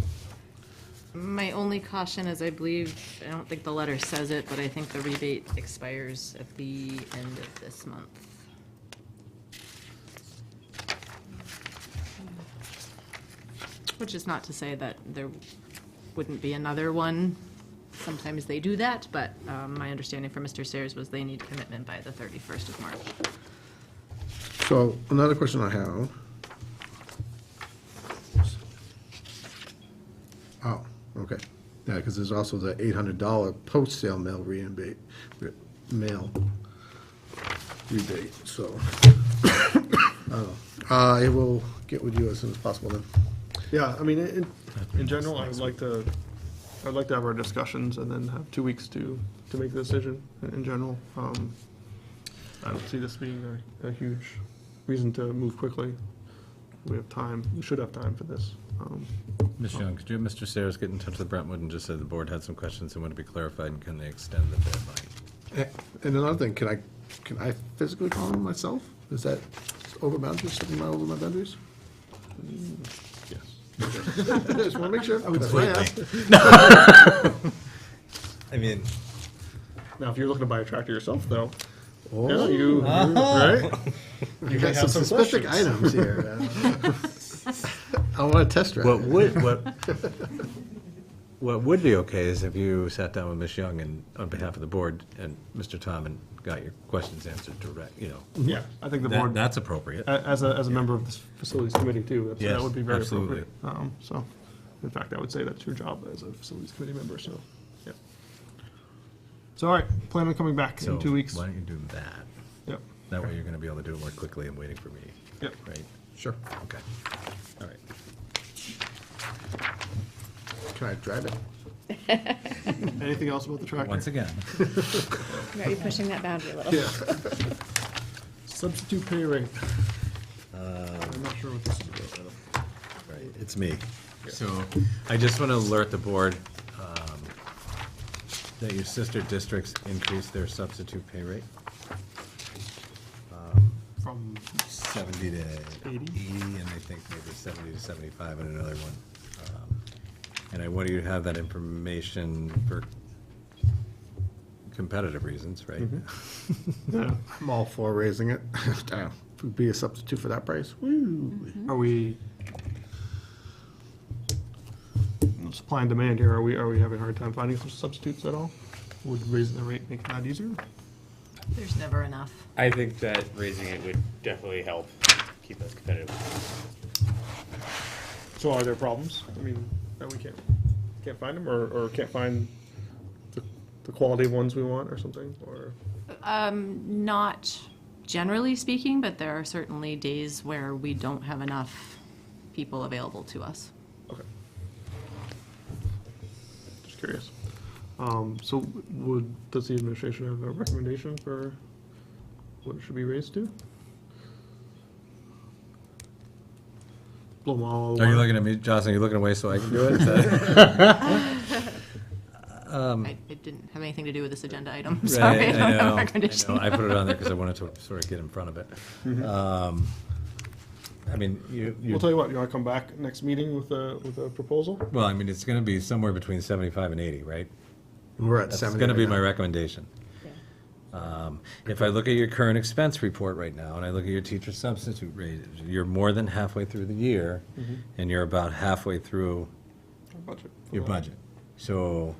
My only caution is I believe, I don't think the letter says it, but I think the rebate expires at the end of this month. Which is not to say that there wouldn't be another one. Sometimes they do that, but my understanding from Mr. Sayers was they need commitment by the 31st of March. So, another question I have. Oh, okay. Yeah, because there's also the $800 post-sale mail rebate, so. I will get with you as soon as possible then. Yeah, I mean, in general, I'd like to have our discussions and then have 2 weeks to make the decision in general. I don't see this being a huge reason to move quickly. We have time, we should have time for this. Ms. Young, could you have Mr. Sayers get in touch with Brentwood and just say the board had some questions and want to be clarified, and can they extend the deadline? And another thing, can I physically call him myself? Is that over boundaries, something over my boundaries? Yes. Just want to make sure. That's why I asked. I mean, Now, if you're looking to buy a tractor yourself, though, Oh. yeah, you, right? You got some specific items here. I want to test drive. what it. what would be okay is if you sat down with Ms. Young and, on behalf of the board, and Mr. Tom, and got your questions answered direct, Yeah, I think the board, That's appropriate. as a member of this facilities committee too, that Yes, would be very absolutely. appropriate. So, in fact, I would say that's your job as a facilities committee member, so, yeah. So, all right, plan on coming back So in 2 weeks. why don't you do that? Yep, That way you're going to be able to do it more quickly and waiting for me, yep. right? Sure. Okay. All right. Can I drive it? Anything else about the tractor? Once again, You're pushing that boundary a little. Yeah. Substitute pay rate. I'm not sure what this is about. right, it's me. So I just want to alert the board that your sister districts increased their substitute pay rate. From 70 to 80? 80, and I think maybe 70 to 75 in another one. And I want you to have that information for competitive reasons, right? Yeah. I'm all for raising it. Damn, if it would be a substitute for that price. Woo. Are we, supply and demand here, are we having a hard time finding some substitutes at all? Would raising the rate make that easier? There's never enough. I think that raising it would definitely help keep us competitive. So are there problems? I mean, that we can't find them, or can't find the quality of ones we want, or something, or? Not generally speaking, but there are certainly days where we don't have enough people available to us. Okay. Just curious. So does the administration have a recommendation for what it should be raised to? Blow them all Are you away. looking at me, Jocelyn, are you looking away so I can do it? Is that- It didn't have anything to do with this agenda item, Right, sorry, I don't have know, a recommendation. I put it on there because I wanted to sort of get in front of it. I mean, We'll tell you what, you want to come back next meeting with a proposal? well, I mean, it's going to be somewhere between 75 and 80, right? We're at That's 70 going to be right my now. recommendation. If I look at your current expense report right now, and I look at your teacher substitute rate, you're more than halfway through the year, and you're about halfway through Our budget. for your that. budget. So,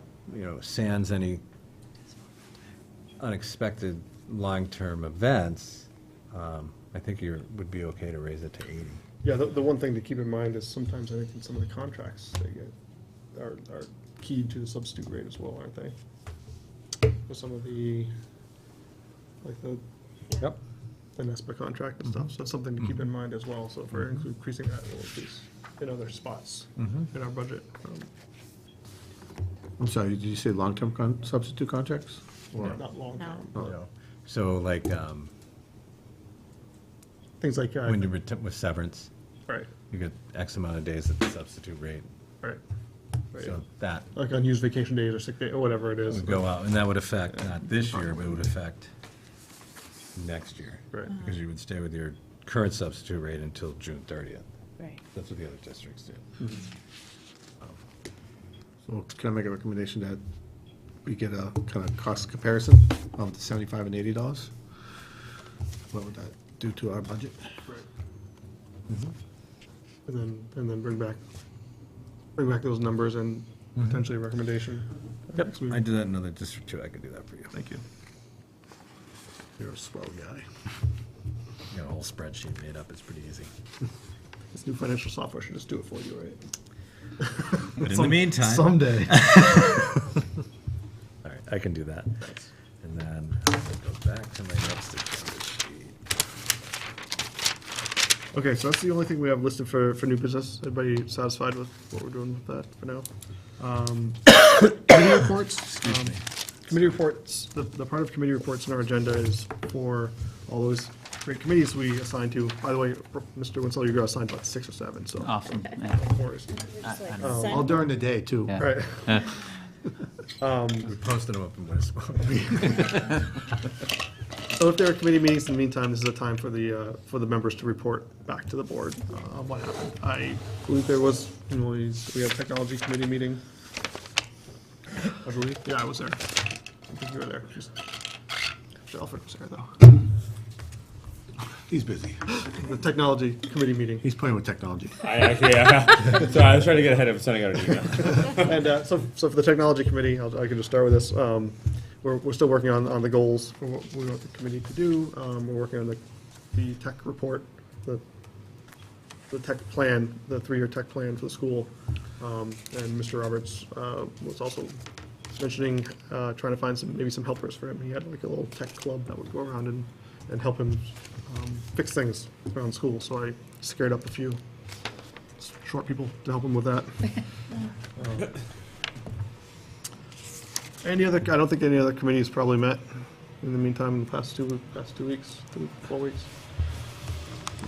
sans any unexpected long-term events, I think would be okay to raise it to 80. Yeah, the one thing to keep in mind is sometimes I think in some of the contracts, they get, are keyed to the substitute rate as well, aren't they? For some of the, like Yep. the NESPA contract and stuff, so that's something to keep in mind as well, so if we're increasing that, we'll increase in other spots in our budget. I'm sorry, did you say long-term substitute contracts? Or- Not long-term, No. but So like, things like, when you with severance, right, you get X amount of days at the substitute rate. right. Right. So that Like unused vacation days or sick day, or whatever it is. would go out, and that would affect, not this year, but it would affect next year. Right. Because you would stay with your current substitute rate until June 30th. Right. That's what the other districts do. So can I make a recommendation that we get a kind of cost comparison of the $75 and $80? What would that do to our budget? Right. And then bring back those numbers and potentially a recommendation. Yep, Next meeting. I do that in another district too, I could do that for you. Thank you. You're a swell guy. You got a whole spreadsheet made up, it's pretty easy. This new financial software should just do it for you, right? But in the meantime. Someday. All right, I can do that. And then I'll go back to my next agenda sheet. Okay, so that's the only thing we have listed for new business. Everybody satisfied with what we're doing with that for now? Committee reports. Committee reports, the part of committee reports in our agenda is for all those great committees we assigned to. By the way, Mr. Winslow, you got assigned about 6 or 7, so. Awesome. Yeah. Of course. All during the day, too. Yeah. Right. We posted them up in West. So if there are committee meetings in the meantime, this is a time for the members to report back to the board on what happened. I believe there was, we had a technology committee meeting. I believe, yeah, I was there. I think you were there. Just, Alfred was there, though. He's busy. The technology committee meeting. He's playing with technology. I actually, so I was trying to get ahead of sending out an email. And so for the technology committee, I can just start with this. We're still working on the goals for what we want the committee to do. We're working on the tech report, the tech plan, the 3-year tech plan for the school. And Mr. Roberts was also mentioning trying to find maybe some helpers for him. He had like a little tech club that would go around and help him fix things around school. So I scared up a few short people to help him with that. I don't think any other committees probably met in the meantime in the past 2 weeks, 4 weeks.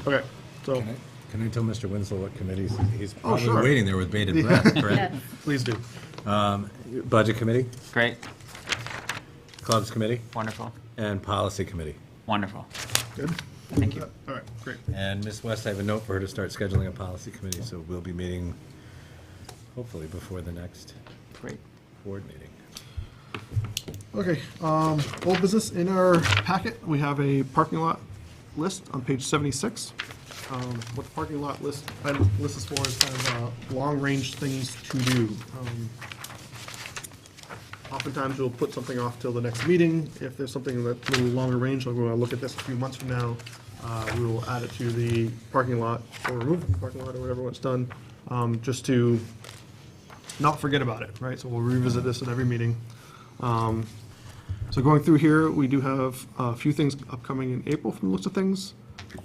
Okay, so, Can I tell Mr. Winslow what committees, he's Oh, probably sure. waiting there with bated breath, correct? please do. Budget committee, Great. clubs committee, Wonderful. and policy committee. Wonderful. Good? Thank you. All right, great. And Ms. West, I have a note for her to start scheduling a policy committee, so we'll be meeting hopefully before the next Great. board meeting. Okay, old business, in our packet, we have a parking lot list on page 76. What the parking lot list is for is kind of long-range things to do. Oftentimes, we'll put something off till the next meeting. If there's something that's a little longer range, like we're gonna look at this a few months from now, we will add it to the parking lot, or remove it from the parking lot, or whatever when it's done. just to not forget about it, right? So we'll revisit this at every meeting. So going through here, we do have a few things upcoming in April from the looks of things.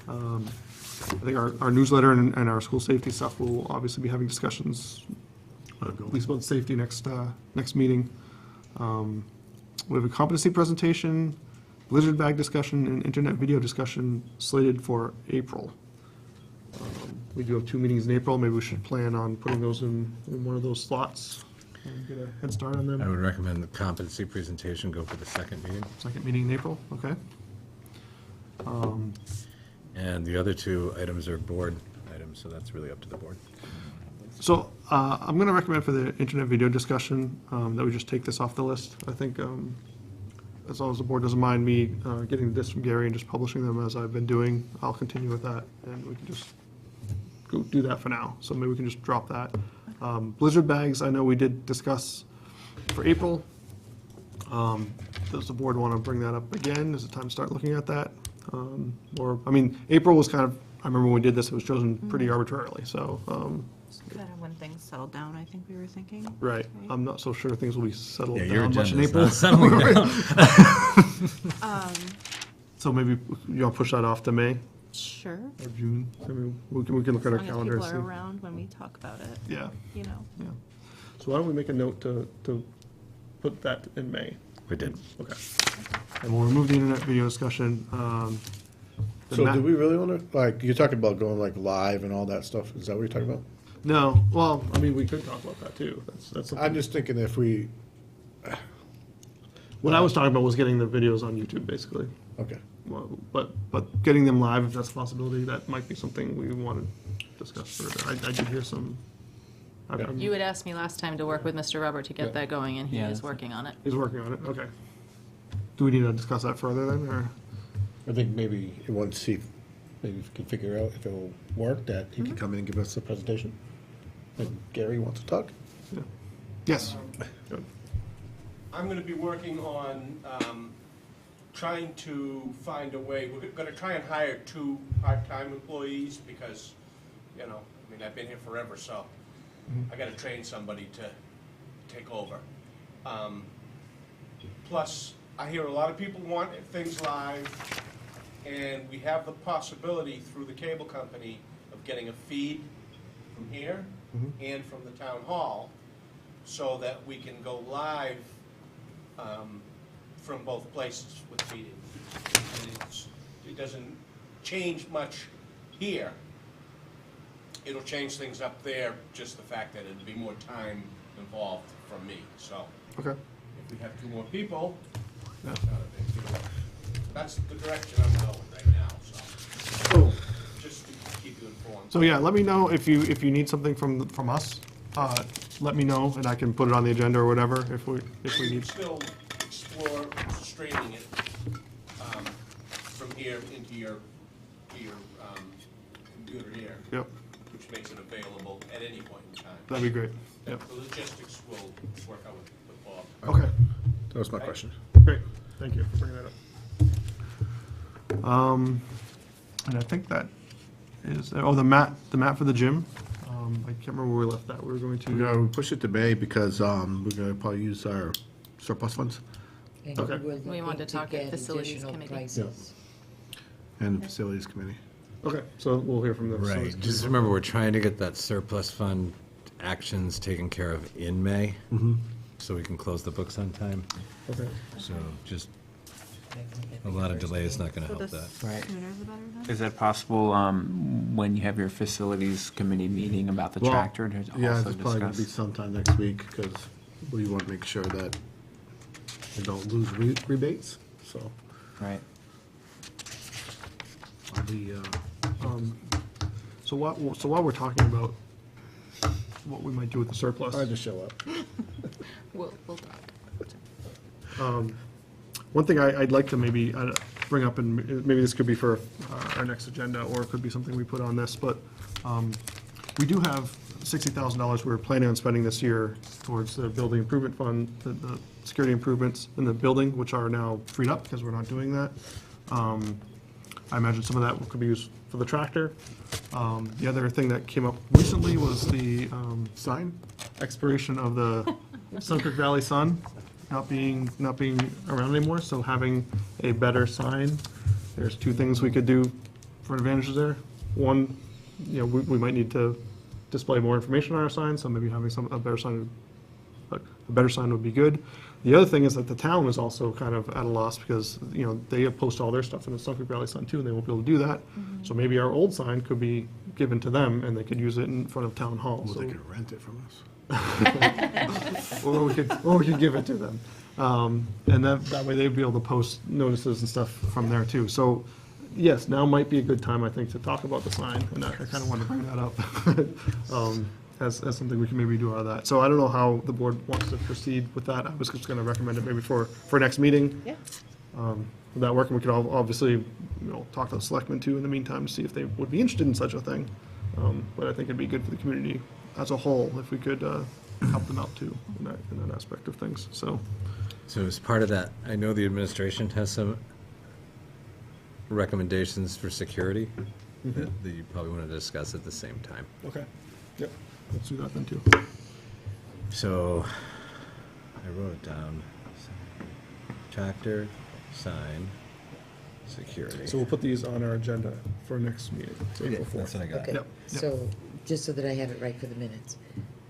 I think our newsletter and our school safety stuff will obviously be having discussions, at least about safety next meeting. We have a competency presentation, blizzard bag discussion, and internet video discussion slated for April. We do have 2 meetings in April. Maybe we should plan on putting those in one of those slots and get a head start on them. I would recommend the competency presentation go for the second meeting. Second meeting in April, okay. And the other 2 items are board items, so that's really up to the board. So I'm going to recommend for the internet video discussion that we just take this off the list. I think as long as the board doesn't mind me getting this from Gary and just publishing them as I've been doing, I'll continue with that, and we can just go do that for now. So maybe we can just drop that. Blizzard bags, I know we did discuss for April. Does the board want to bring that up again? Is it time to start looking at that? Or, I mean, April was kind of, I remember when we did this, it was chosen pretty arbitrarily, so. Kind of when things settle down, I think we were thinking. Right, I'm not so sure things will be settled Yeah, your down much in agenda's April. not settling down. So maybe you'll push that off to May Sure. or June. Maybe we can look at our As long as calendar and people see. are around when we talk about it, Yeah, you know. yeah. So why don't we make a note to put that in May? We did. Okay. And we'll remove the internet video discussion. The So map- do we really want to, like, you're talking about going like live and all that stuff, is that what you're talking about? No, well, I mean, we could talk about that too. That's something. I'm just thinking if we, What I was talking about was getting the videos on YouTube, basically. okay. Well, but getting them live, if that's a possibility, that might be something we want to discuss further. I did hear some. You had asked me last time to work with Mr. Robert to Yeah. get that going, and he Yeah, is that's- working on it. He's working on it, okay. Do we need to discuss that further then, or? I think maybe you want to see, maybe if we can figure out if it'll work, that he can come in and give us a presentation. And Gary wants to talk? Yeah. Yes. Good. I'm going to be working on trying to find a way, we're going to try and hire 2 part-time employees because, you know, I mean, I've been here forever, so I got to train somebody to take over. Plus, I hear a lot of people want things live, and we have the possibility through the cable company of getting a feed from here and from the town hall, so that we can go live from both places with feeding. And it doesn't change much here. It'll change things up there, just the fact that it'll be more time involved from me, so. Okay. If we have 2 more people, Yeah. it's not a big deal. That's the direction I'm going right now, so. Cool. Just to keep you informed. So yeah, let me know if you need something from us. Let me know, and I can put it on the agenda or whatever if we We can need. still explore streaming it from here into your computer here, Yep, which makes it available at any point in time. that'd be great. Yep. The logistics will work out with Bob. Okay, That was my question. great. Thank you for bringing that up. And I think that is, the mat for the gym. I can't remember where we left that. We were going to. We're gonna push it to May because, we're gonna probably use our surplus funds And Okay. we're We want to looking talk at get facilities additional committee. prices. and the facilities committee. Okay, so we'll hear from the. Right, just remember, we're trying to get that surplus fund actions taken care of in May, so we can close the books on time. Okay. So just, a lot of delay is not gonna So help the that. Right. sooner the better then? Is that possible, when you have your facilities committee meeting about the Well, tractor to Yeah, also it's probably gonna be discuss? sometime next week because we want to make sure that we don't lose rebates, so. Right. I'll be, So while we're talking about what we might do with the surplus. hard to show up. We'll talk. One thing I'd like to maybe bring up, and maybe this could be for our next agenda, or it could be something we put on this, but we do have $60,000 we're planning on spending this year towards the building improvement fund, the security improvements in the building, which are now freed up because we're not doing that. I imagine some of that could be used for the tractor. The other thing that came up recently was the sign expiration of the Sunkirk Valley Sun not being around anymore, so having a better sign. There's two things we could do for advantages there. One, you know, we might need to display more information on our sign, so maybe having a better sign would be good. The other thing is that the town is also kind of at a loss because, you know, they post all their stuff in the Sunkirk Valley Sun too, and they won't be able to do that. So maybe our old sign could be given to them, and they could use it in front of town hall. Well, So- they could rent it from us. or we could give it to them. And that way they'd be able to post notices and stuff from there too. So, yes, now might be a good time, I think, to talk about the sign, and I kind of wanted to bring that up as something we can maybe do out of that. So I don't know how the board wants to proceed with that. I was just going to recommend it maybe for next meeting. Yeah. With that working, we could obviously, you know, talk to the selectmen too in the meantime to see if they would be interested in such a thing. But I think it'd be good for the community as a whole if we could help them out too in that aspect of things, so. So as part of that, I know the administration has some recommendations for security that you probably want to discuss at the same time. Okay. Yep, let's do that then too. So I wrote it down. Tractor, sign, security. So we'll put these on our agenda for next meeting. So April 4th. That's what I got. Okay, Yep. so, just so that I have it right for the minutes,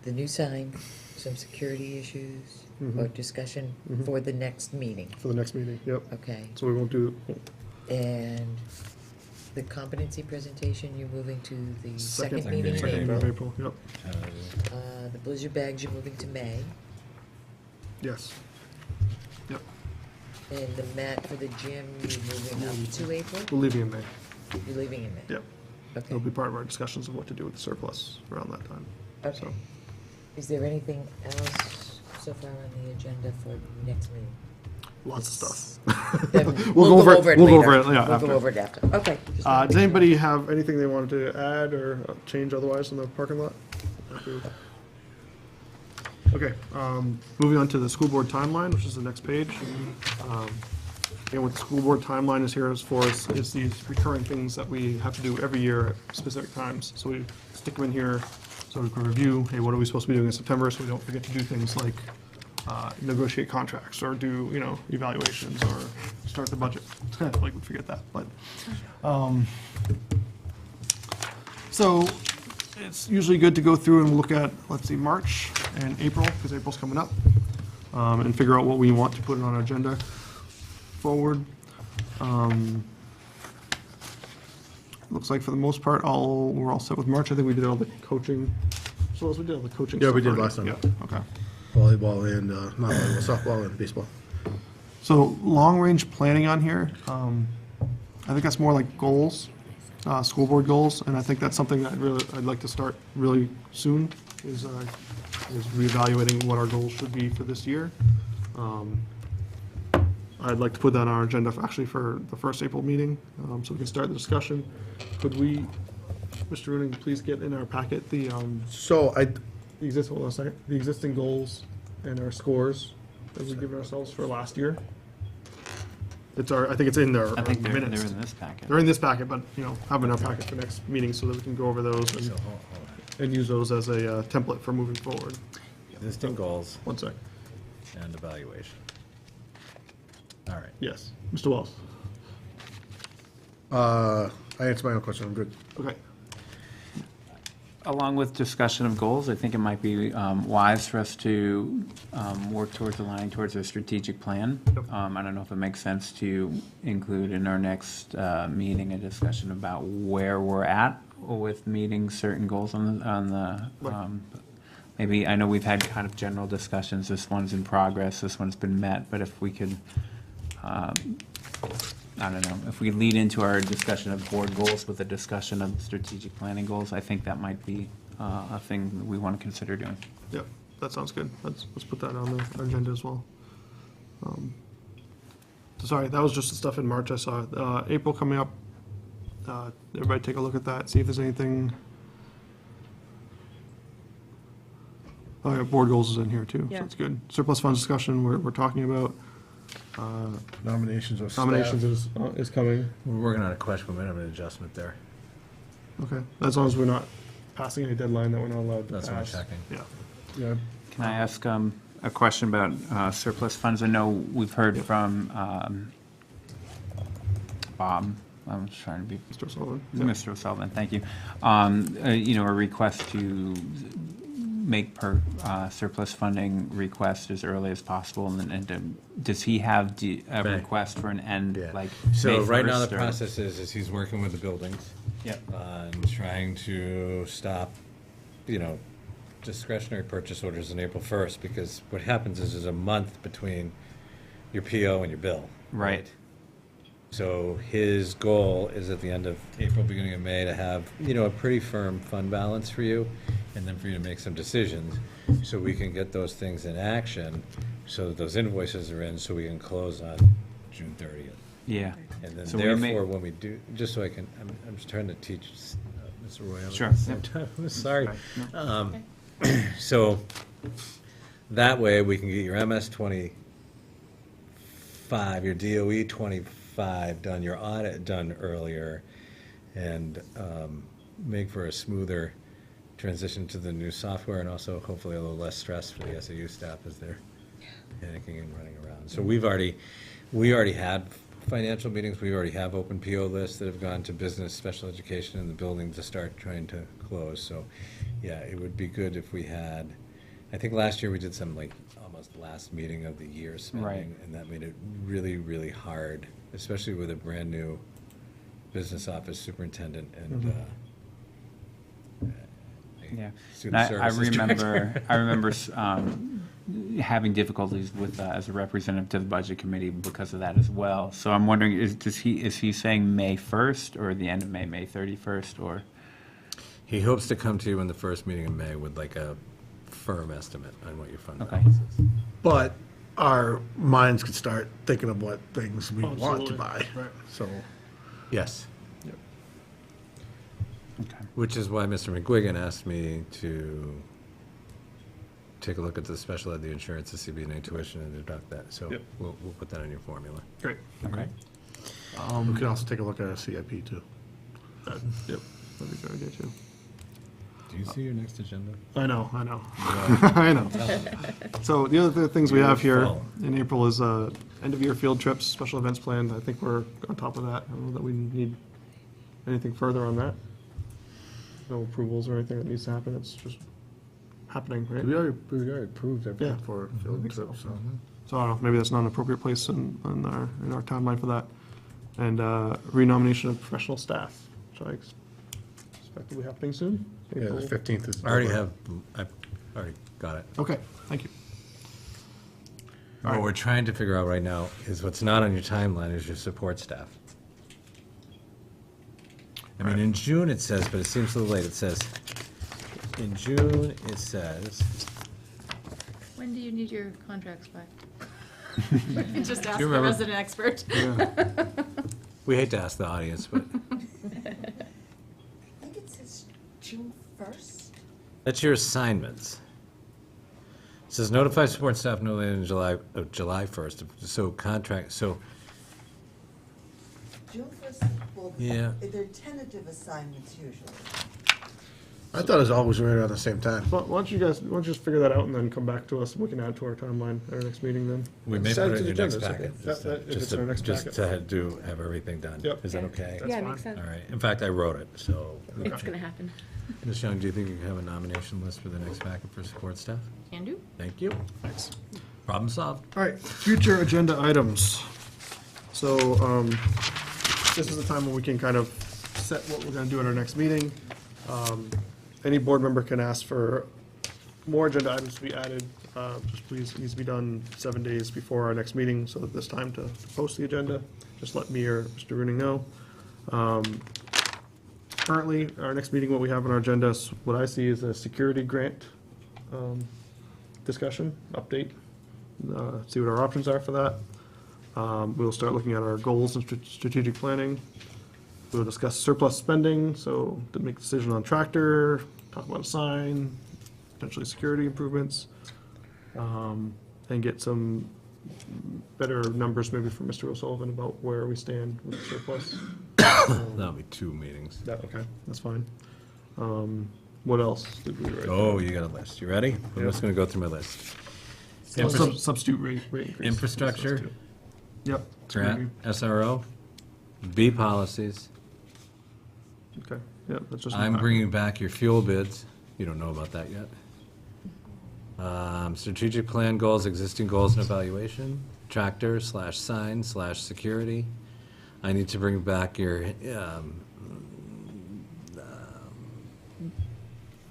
the new sign, some security issues, or discussion for the next meeting, For the next meeting, yep. okay? So we won't do, And the competency presentation, you're moving to the second second meeting in meeting of April. April, yep, The blizzard bags, you're moving to May, yes. Yep, and the mat for the gym, you're moving up to April? we're leaving in May, You're leaving in May? yep. Okay. It'll be part of our discussions of what to do with the surplus around that time. Okay. So, Is there anything else so far on the agenda for next meeting? lots of stuff. Then We'll go over it later. yeah, We'll after. go over it after. Okay. just wanted Does to- anybody have anything they wanted to add or change otherwise in the parking lot? Okay, moving on to the school board timeline, which is the next page. And what the school board timeline is here is for is these recurring things that we have to do every year at specific times. So we stick them in here so we can review, hey, what are we supposed to be doing in September, so we don't forget to do things like negotiate contracts or do, you know, evaluations or start the budget. Like we forget that, but. So it's usually good to go through and look at, let's see, March and April, because April's coming up, and figure out what we want to put on our agenda forward. Looks like for the most part, we're all set with March. I think we did all the coaching. So we did all the coaching Yeah, stuff we did already. last time. Yeah, okay. Volleyball and, not volleyball, softball and baseball. So long-range planning on here, I think that's more like goals, school board goals, and I think that's something that I'd like to start really soon, is reevaluating what our goals should be for this year. I'd like to put that on our agenda for the first April meeting, so we can start the discussion. Could we, Mr. Rooney, please get in our packet the hold on a second, the existing goals and our scores that we've given ourselves for last year? I think it's in there. I think they're minutes. in this packet. They're in this packet, but, you know, have in our packet for next meeting so that we can go over those and use those as a template for moving forward. Existing goals One sec. and evaluation. All right. Yes, Mr. Wells. I answered my own question, I'm good. Okay. Along with discussion of goals, I think it might be wise for us to work towards aligning towards a strategic plan. I don't know if it makes sense to include in our next meeting a discussion about where we're at with meeting certain goals on the maybe, I know we've had kind of general discussions, this one's in progress, this one's been met, but if we could, I don't know, if we lead into our discussion of board goals with a discussion of strategic planning goals, I think that might be a thing that we want to consider doing. Yep, that sounds good. Let's put that on the agenda as well. Sorry, that was just the stuff in March I saw. April coming up, everybody take a look at that, see if there's anything. Oh, yeah, board goals is in here too, so Yeah. it's good. Surplus funds discussion, we're talking about. Nominations of staff. Nominations is coming. We're working on a question, we might have an adjustment there. Okay, as long as we're not passing any deadline that we're not allowed to pass. That's what I'm checking. Yeah. Yeah. Can I ask a question about surplus funds? I know we've heard from Bob, I was trying to be, Mr. Sullivan. Mr. O'Sullivan, thank you. You know, a request to make surplus funding request as early as possible, and does he have a May. request for an end, Yeah. like So May right now, the 1st, or- process is he's working with the buildings. Yep. And trying to stop, discretionary purchase orders on April 1st, because what happens is there's a month between your PO and your bill. Right. So his goal is at the end of April, beginning of May, to have, a pretty firm fund balance for you, and then for you to make some decisions, so we can get those things in action, so that those invoices are in, so we can close on June 30th. Yeah. And then So we may- therefore, when we do, just so I can, I'm just trying to teach Mr. Roy. Sure. At the same time. I'm sorry. So that way, we can get your MS 25, your DOE 25 done, your audit done earlier, and make for a smoother transition to the new software, and also hopefully a little less stress for the SAU staff as they're panicking and running around. So we already had financial meetings, we already have open PO lists that have gone to business, special education, and the building to start trying to close. So, yeah, it would be good if we had, I think last year we did some like almost last meeting of the year spending, Right. and that made it really, really hard, especially with a brand-new business office superintendent and, Yeah. student And I services director. remember having difficulties with, as a representative to the budget committee because of that as well. So I'm wondering, is he saying May 1st or the end of May, May 31st, or? He hopes to come to you in the first meeting in May with like a firm estimate on what your fund Okay. balance is. But our minds could start thinking of what things we want to Absolutely. buy. Right. So, Yes. Okay. Which is why Mr. McGuigan asked me to take a look at the special ed, the insurance, the CB&A tuition, and deduct that. So Yep. we'll put that in your formula. Great. Okay. we could also take a look at our CIP too. Yep, that'd be a good idea too. Do you see your next agenda? I know. I know. So the other things we have here Beautiful. in April is end-of-year field trips, special events planned. I think we're on top of that. I don't know that we need anything further on that. No approvals or anything that needs to happen. It's just happening, right? We already approved everything Yeah. for field trips, so. So I don't know, maybe that's not an appropriate place in our timeline for that. And renomination of professional staff, which I expect will be happening soon. Yeah, the April. 15th is. I already got it. Okay, thank you. All What right. we're trying to figure out right now is what's not on your timeline is your support staff. I mean, in June it says, but it seems a little late, it says, in June it says, When do you need your contracts back? Just ask you the remember? resident expert. we hate to ask the audience, but I think it says June 1st. that's your assignments. It says notify support staff no later than July 1st, so contract, so, June 1st, well, Yeah. they're tentative assignments usually. I thought it was always right around the same time. Well, why don't you just figure that out and then come back to us, and we can add to our timeline at our next meeting then? we may Send put it it to in the your next agenda, packet. it's just okay. to- If just it's to- our next Just packet. to have everything done. Yep. Is that okay? That's Yeah, fine. makes sense. All right. In fact, I wrote it, so. It's gonna happen. Ms. Young, do you think you can have a nomination list for the next packet for support staff? Can do. Thank you. Thanks. Problem solved. All right, future agenda items. So, this is the time when we can kind of set what we're gonna do at our next meeting. Any board member can ask for more agenda items to be added. Just please, it needs to be done 7 days before our next meeting, so that there's time to post the agenda. Just let me or Mr. Rooney know. Currently, our next meeting, what we have on our agenda, is what I see is a security grant discussion, update. See what our options are for that. We'll start looking at our goals and strategic planning. We'll discuss surplus spending, so to make a decision on tractor, talk about a sign, potentially security improvements, and get some better numbers maybe from Mr. O'Sullivan about where we stand with the surplus. That'll be 2 meetings. Okay, that's fine. What else did we write? Oh, you got a list. You ready? I'm Yeah. just gonna go through my list. Substitute rate increase. Infrastructure, Substitute. Yep. grant, SRO, B policies. Okay, yep, that's just. I'm bringing back your fuel bids. You don't know about that yet. Strategic plan goals, existing goals and evaluation, tractor/sign/security. I need to bring back your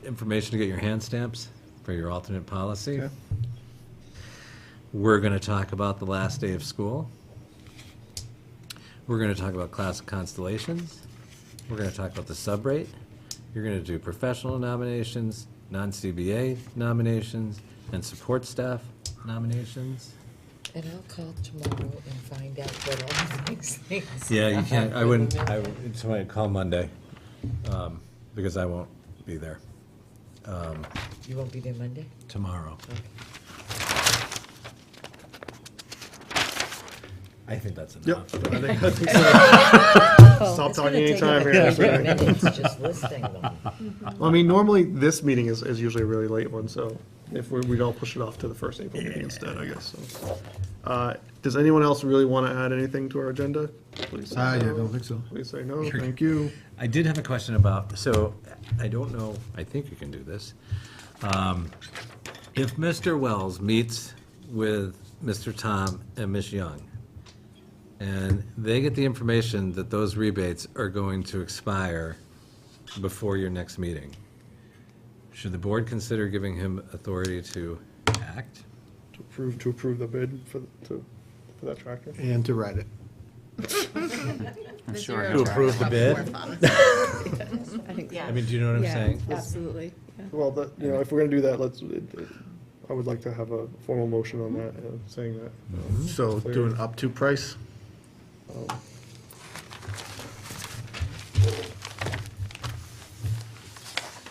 information to get your hand stamps for your alternate policy. Okay. We're going to talk about the last day of school. We're going to talk about classic constellations. We're going to talk about the subrate. You're going to do professional nominations, non-CBA nominations, and support staff nominations. And I'll call tomorrow and find out what all these things. Yeah, you can't, I wouldn't, are. somebody call Monday, because I won't be there, You won't be there Monday? tomorrow. I think that's Yep, enough. I think so. Stop talking anytime here. sorry. Minutes just listing them. I mean, normally, this meeting is usually a really late one, so if we'd all push it off to the first April meeting instead, I guess, so. Does anyone else really want to add anything to our agenda? Please say Yeah, no. don't think so. Please say no, thank you. I did have a question about, so, I don't know, I think you can do this. If Mr. Wells meets with Mr. Tom and Ms. Young, and they get the information that those rebates are going to expire before your next meeting, should the board consider giving him authority to act? To approve the bid for that tractor? And to write it. The Sure. zero To approve the charge bid? I think so. I mean, do you know what I'm Yeah, saying? absolutely. Yeah. Well, if we're gonna do that, I would like to have a formal motion on that, saying that. So do an up to price? I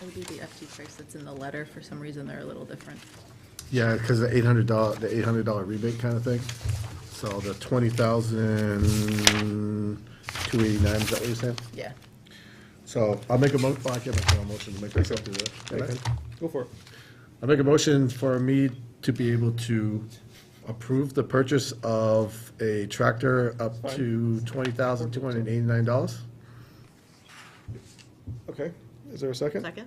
would do the FT price that's in the letter. For some reason, they're a little different. Yeah, because the $800 rebate kind of thing. So the 20,289, is that what you're saying? Yeah. So I'll make a I can't make a motion to make myself do that. Can I? Go for it. I'll make a motion for me to be able to approve the purchase of a tractor up to $20,289. Okay, is there a second? Second?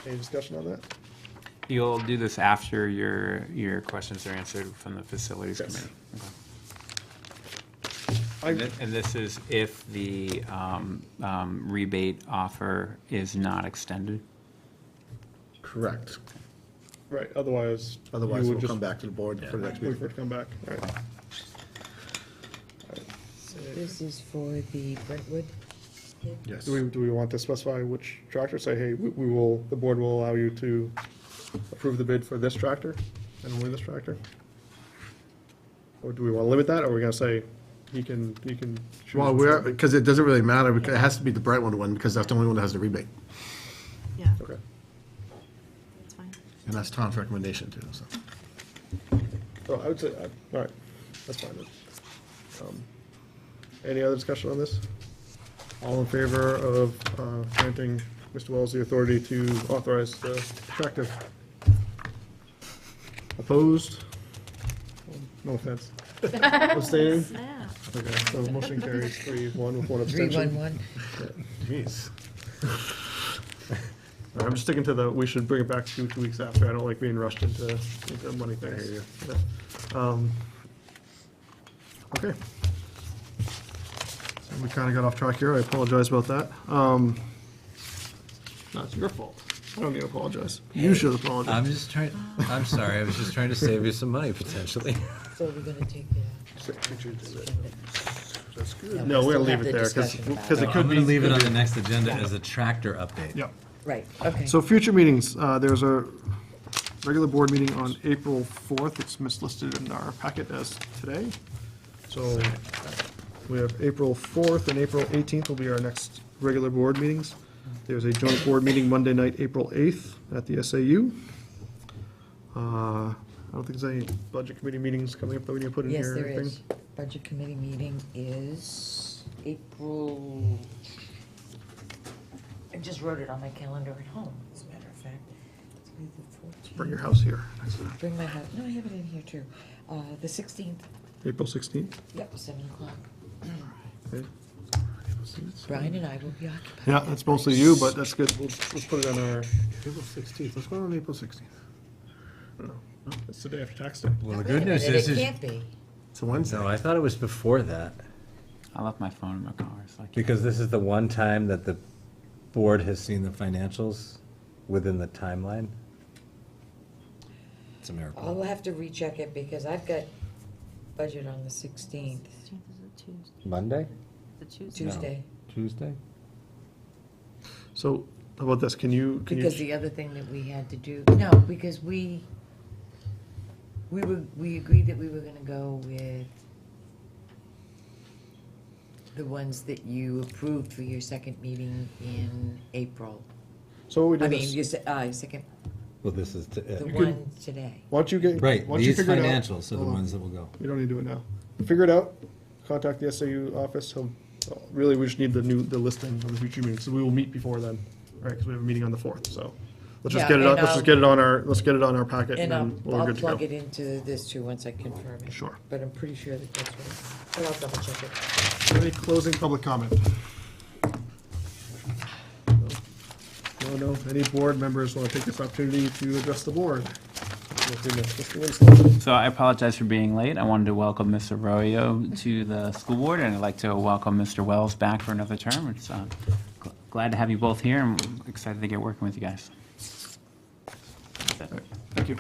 Any discussion on that? You'll do this after your questions are answered from the facilities Yes. committee. Okay. And this is if the rebate offer is not extended? Correct. Right, otherwise. Otherwise, you would we'll just come back to the board for the next Wait meeting. for it to come back, all right. So this is for the Brentwood? Yes. Do we want to specify which tractor? Say, hey, the board will allow you to approve the bid for this tractor and only this tractor? Or do we want to limit that, or are we gonna say he can choose? Well, because it doesn't really matter, because it has to be the Brentwood one, because that's the only one that has the rebate. Yeah, Okay. that's fine. And that's Tom's recommendation too, so. So I would say, all right, that's fine then. Any other discussion on this? All in favor of granting Mr. Wells the authority to authorize the tractor? Opposed? No offense. Abstaining? Yeah. Okay, so motion carries 3-1 with one abstention. 311? Jeez. All right, I'm just sticking to we should bring it back 2 weeks after. I don't like being rushed into money things. Yeah. Okay. So we kind of got off track here. I apologize about that. No, it's your fault. I don't need to apologize. You should apologize. I'm sorry, I was just trying to save you some money potentially. So we're gonna take it That's good. No, we're gonna leave Have it the there, discussion about because it I'm could be. gonna leave it on the next agenda as a tractor update. Yeah. Right, okay. So future meetings, there's a regular board meeting on April 4th. It's mislisted in our packet as today. So we have April 4th and April 18th will be our next regular board meetings. There's a joint board meeting Monday night, April 8th at the SAU. don't think there's any budget committee meetings coming up that we need to put in Yes, here or there anything. is. Budget committee meeting is April, I just wrote it on my calendar at home, as a matter of fact. It's gonna be the 14th. Bring your house here. Bring my house, no, I have it in here too. The 16th, April 16th. yep, 7 o'clock. Okay. Brian and I will be occupied. Yeah, that's mostly you, but that's good. Let's put it on our, April 16th, what's going on April 16th? it's the day after tax day. Well, the Wait a good news minute, is, It can't be. It's a Wednesday. no, I thought it was before that, I left my phone in my car, so I can't. because this is the one time that the board has seen the financials within the timeline. It's a I'll miracle. have to recheck it because I've got budget on the 16th, 16th is a Tuesday. Monday? The Tuesday. Tuesday. Tuesday? So how about this? Can you? Because the other thing that we had to do, no, because we agreed that we were gonna go with the ones that you approved for your second meeting in April. So what we I did mean, is, your second, Well, this is, the it. one today. why don't you get, Right, why don't you these figure it out? financials are the Hold on. ones that will go. We don't need to do it now. Figure it out, contact the SAU office, really, we just need the listing of the future meetings, so we will meet before then, right, because we have a meeting on the 4th, so. Let's just Yeah, get it on, and let's just get it on our packet, and And then we're I'll good to plug go. it into this too, once I confirm it. Sure. But I'm pretty sure that that's right. But I'll double check it. Any closing public comment? No, any board members want to take this opportunity to address the board? Mr. Winslow. So I apologize for being late. I wanted to welcome Mr. Arroyo to the school board, and I'd like to welcome Mr. Wells back for another term. It's glad to have you both here, and excited to get working with you guys. Thank you.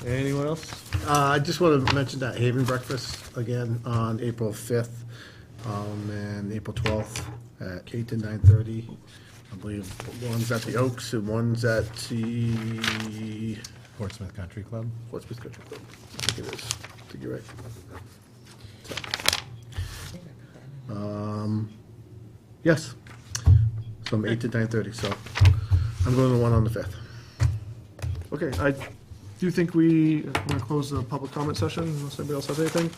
Anyone else? I just want to mention that Haven Breakfast again on April 5th and April 12th at 8 to 9:30. I believe one's at the Oaks and one's at the Portsmouth Country Club? Portsmouth Country Club. I think it is. I think you're right. Yes. So I'm 8 to 9:30, so I'm going to the one on the 5th. Okay, I do think we're going to close the public comment session unless anybody else has anything.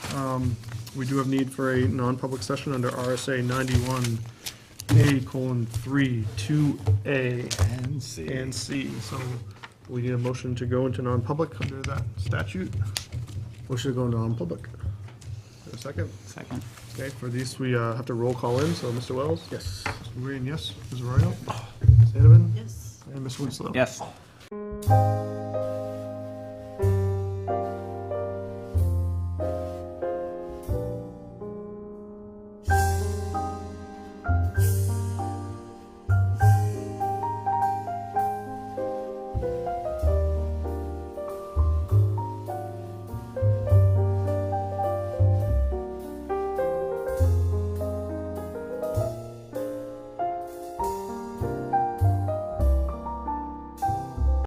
We do have need for a non-public session under RSA 91A:3, 2A And C. and C. So we need a motion to go into non-public under that statute. Motion to go into non-public. A second? Second. Okay, for these, we have to roll call in, so Mr. Wells? Yes. Mr. Green, yes. Ms. Arroyo? Ms. Hanneman? Yes. And Ms. Winslow? Yes.